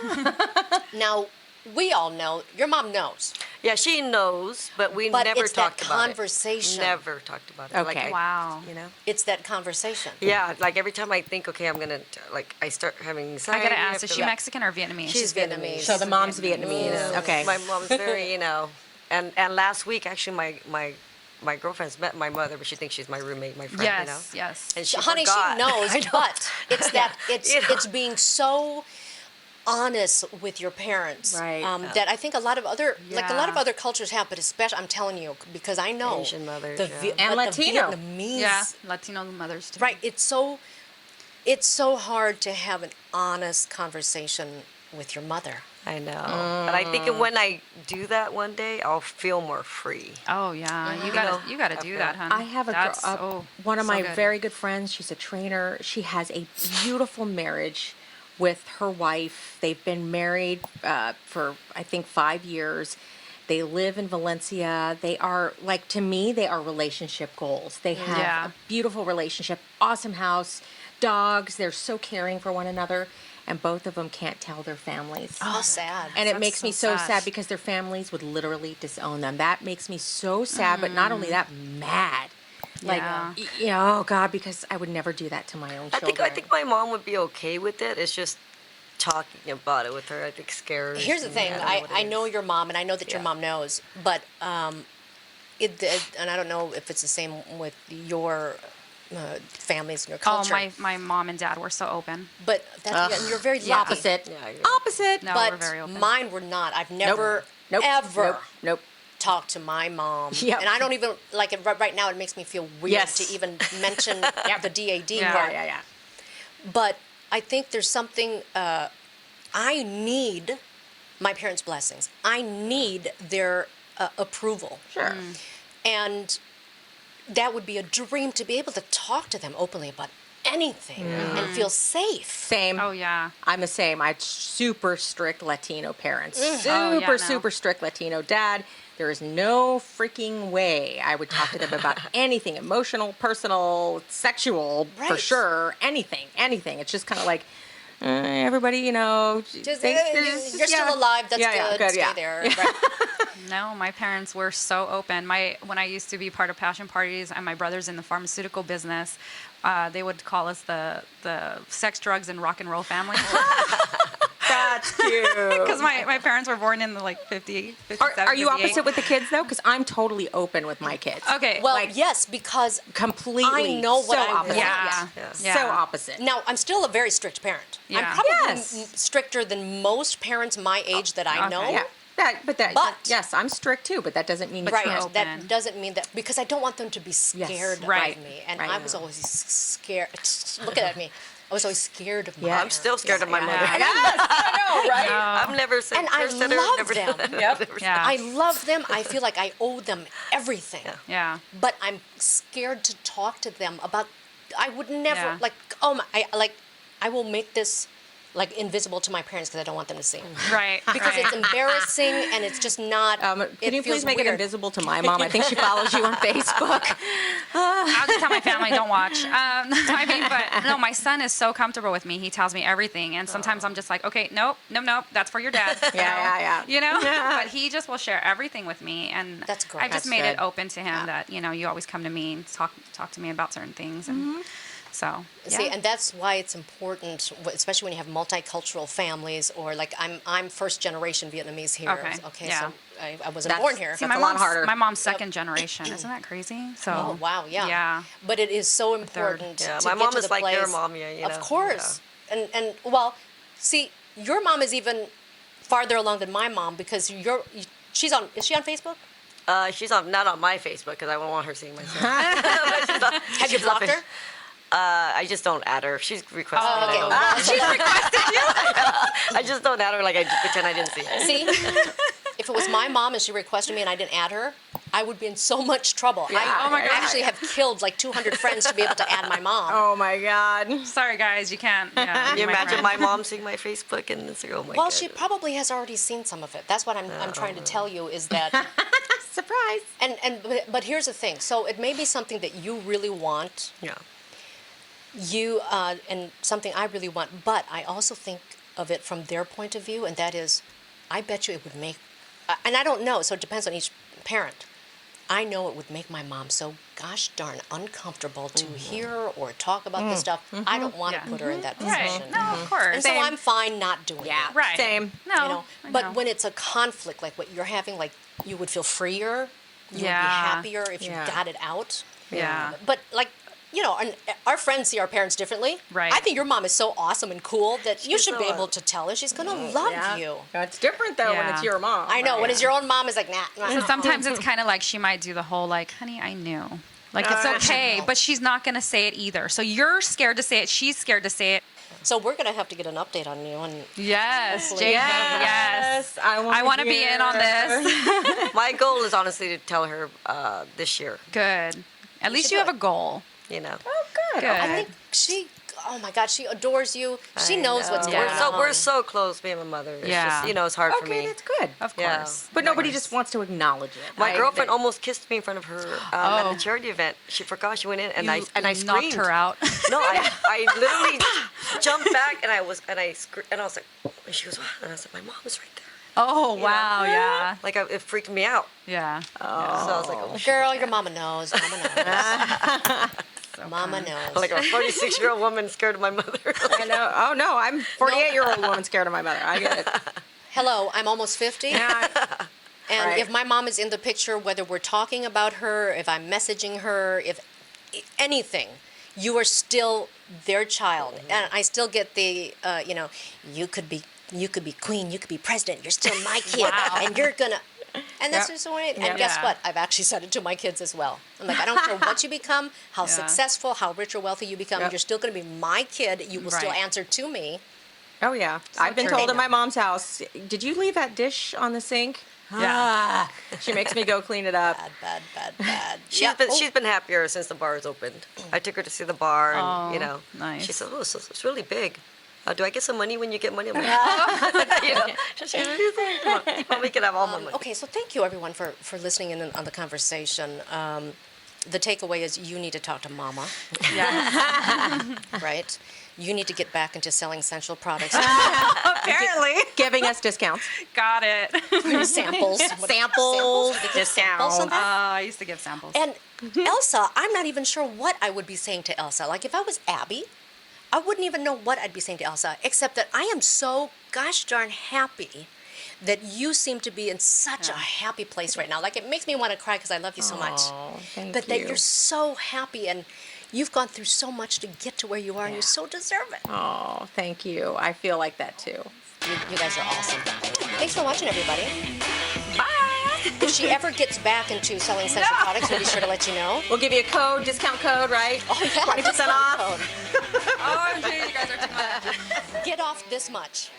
Now, we all know, your mom knows, Yeah, she knows, but we but never it's that talked about conversation. it. Never talked about it. Okay. Like, Wow. you know? It's that conversation. Yeah, like every time I think, okay, I'm gonna, like, I start having I anxiety. gotta ask, is after she that. Mexican or Vietnamese? She's Vietnamese. So the mom's Vietnamese. Okay. My mom's very, you know, and last week, actually, my girlfriend's met my mother, but she thinks she's my roommate, my friend, you know? Yes. Yes. And she Honey, forgot. she knows, I know. but it's that You know. it's being so honest with your parents, Right. that I think a lot of other Yeah. other cultures have, but especially I'm telling you because I know Asian mothers, the yeah. And but the Latino. Vietnamese, Yeah. Latino mothers too. right? It's so hard to have an honest conversation with your mother. I know. But I think when I do that one day, I'll feel more free. Oh yeah. You gotta do that, hon. I have That's one of so my good. very good friends. She's a trainer. She has a beautiful marriage with her wife. They've been married for, I think, 5 years. They live in Valencia. They are, like, to me, they are relationship goals. They have Yeah. a beautiful relationship, awesome house, dogs. They're so caring for one another. And both of them can't tell their families. Oh, sad. And it That's makes me so so sad. sad because their families would literally disown them. That makes me so sad, but not only that, mad. Like, Yeah. you know, oh God, because I would never do that to my own children. I think my mom would be okay with it. It's just talking about it with her, I think, scares Here's the me. thing. don't know what it I know is. your mom, and I know that your Yeah. mom knows, but and I don't know if it's the same with your families and your Oh, culture. my mom and dad were so open. But that's, you're very lucky. Opposite. Yeah, you're- Opposite. No, we're But very open. mine were not. I've never, Nope. ever Nope. talked to my mom. Yep. And I don't even, like, right now it makes me feel weird Yes. to even mention the DAD Yeah. part. Yeah. But I think there's something, I need my parents' blessings. I need their approval. Sure. And that would be a dream to be able to talk to them openly about anything and feel safe. Same. Oh yeah. I'm the same. I had super strict Latino parents. Super, Oh, yeah, no. super strict Latino dad. There is no freaking way I would talk to them about anything emotional, personal, sexual, for Right. sure. Anything. It's just kind of like, everybody, you know. Just, there's- you're still alive. That's Yeah, good. yeah, Stay there. yeah. Right. No, my parents were so open. When I used to be part of passion parties and my brother's in the pharmaceutical business, they would call us the sex, drugs, and rock and roll family. That's cute. Because my parents were born in the like 57, Are you 58. opposite with the kids though? Because I'm totally open with my kids. Okay. Well, Like, yes, because completely. I know what so I opposite. want. Yeah. So opposite. now I'm still a very strict parent. I'm Yeah. probably Yes. stricter than most parents my age that I know. Yeah. But yes, I'm strict too, but that doesn't mean Right, you're open. that doesn't mean that, because I don't want them to be scared Right. of me, and Right. I was always scared. Look at me, I was always scared of my Yeah. I'm still scared of my mother. Yes, I know, right? I've never said And I cursed at her, love never them. said that. Yep. Yeah. I love them. I feel like I owe them everything. Yeah. But I'm scared to talk to them about. I would never Yeah. like. I will make this like invisible to my parents because I don't want them to see. Right. Because right. it's embarrassing and it's just not. Can you feels please make it weird. invisible to my mom? I think she follows you on Facebook. I'll just tell my family, don't watch. I mean, but no, my son is so comfortable with me. He tells me everything. And sometimes I'm just like, okay, nope, that's for your dad. Yeah. You know? But he just will share everything with me. And That's great. I've just That's made it good. open to him that, you always come to me and talk to me about certain things. And so, See, yeah. and that's why it's important, especially when you have multicultural families, or like I'm first generation Vietnamese here. Okay, yeah. So I wasn't born here. See, That's a lot harder. My mom's second generation. Isn't that crazy? So, Oh wow, yeah. Yeah. But it is so important. Yeah, to my get mom to is the like your place- mom, yeah, you know. Of course, and well, see, your mom is even farther along than my mom because she's on. Is she on Facebook? She's not on my Facebook because I don't want her seeing my stuff. Have you blocked her? I just don't add her. She's requested me. Okay. I don't- I just don't add her like I pretend I didn't see it. See, if it was my mom and she requested me and I didn't add her, I would be in so much trouble. I Oh my God. actually have killed like 200 friends to be able to add my mom. Oh my God. Sorry, guys, you can't. Yeah, Can you my imagine friend. my mom seeing my Facebook and Instagram? Oh my Well, God. she probably has already seen some of it. That's what I'm trying to tell you is that. Surprise. But here's the thing. So it may be something that you really want. Yeah. And something I really want, but I also think of it from their point of view, and that is, I bet you it would make, and I don't know, so it depends on each parent. I know it would make my mom so gosh darn uncomfortable to hear or talk about this stuff. I don't want to Yeah. put her in that Right. position. No, of course. And so Same. I'm fine not doing it. Right. Same. No. You know, I but know. when it's a conflict like what you're having, like you would feel freer, you would be Yeah. happier if you Yeah. got it out. Yeah. But like, and our friends see our parents differently. Right. I think your mom is so awesome and cool that you She's should be so able to tell her she's gonna love you. It's different though when Yeah. it's your mom. I know. When it's your own mom, is like, nah. And sometimes it's kind of like she might do the whole like, honey, I knew. Like it's okay, but she's not gonna say it either. So you're scared to say it. She's scared to say it. So we're gonna have to get an update on you. And Yes, Hopefully. Jacob. Yes. I want to be in on this. My goal is honestly to tell her this year, Good. At least should you do have a goal. you know. Oh, good. Good. I think she. Oh my God, she adores you. She I knows what's know. going on. We're so close, me and my mother. It's Yeah. just, it's hard for Okay, me. that's good. Of Yeah. course. But nobody just wants to acknowledge it. My girlfriend almost kissed me in front of her at Oh. a charity event. She forgot she went in, and You I knocked screamed. her out. No, I literally jumped back, and I was like, and she goes, what? And I was like, my mom is right there. Oh wow, yeah, Like it freaked me out. yeah. So I was like, oh, shit. Girl, your mama knows. Mama knows. Mama knows. Like a 46-year-old woman scared of my mother. I know. Oh no, I'm 48-year-old woman scared of my mother. I get it. Hello, I'm almost 50. Yeah. And Right. if my mom is in the picture, whether we're talking about her, if I'm messaging her, if anything, you are still their child. And I still get the, you could be queen, you could be president, you're still my kid, and you're gonna. And that's Yep. just the way. And Yep. guess Yeah. what? I've actually said it to my kids as well. I'm like, I don't care what you become, how Yeah. successful, how rich or wealthy you become, Yep. you're still going to be my kid. You will still Right. answer to me. Oh yeah. I've been true. told at my mom's house, did you leave that dish on the sink? Yeah. She makes me go clean it up. Bad. She's been happier since the bar is opened. I took her to see the bar, and Oh, nice. she said, "Oh, so it's really big. Do I get some money when you get money?" I'm like, she's really we can have all my money. Okay, so thank you everyone for listening in on the conversation. The takeaway is you need to talk to Mama, Yeah. right? You need to get back into selling essential products, Apparently. Giving us discounts. Got it. samples, Samples, They give samples on that? I used to give samples. And Elsa, I'm not even sure what I would be saying to Elsa. Like if I was Abby, I wouldn't even know what I'd be saying to Elsa, except that I am so gosh darn happy that you seem to be in such a happy place right now. Like, it makes me want to cry because I love you so much. Oh, thank But you. that you're so happy and you've gone through so much to get to where you are, and you so deserve it. Oh, thank you. I feel like that too. You guys are awesome. Thanks for watching, everybody. Bye. If she ever gets back into selling sensual products, we'll be sure to let you know. We'll give you a code, discount code, right? Oh, yeah. 20% off. Code. Oh, you guys are too much. Get off this much.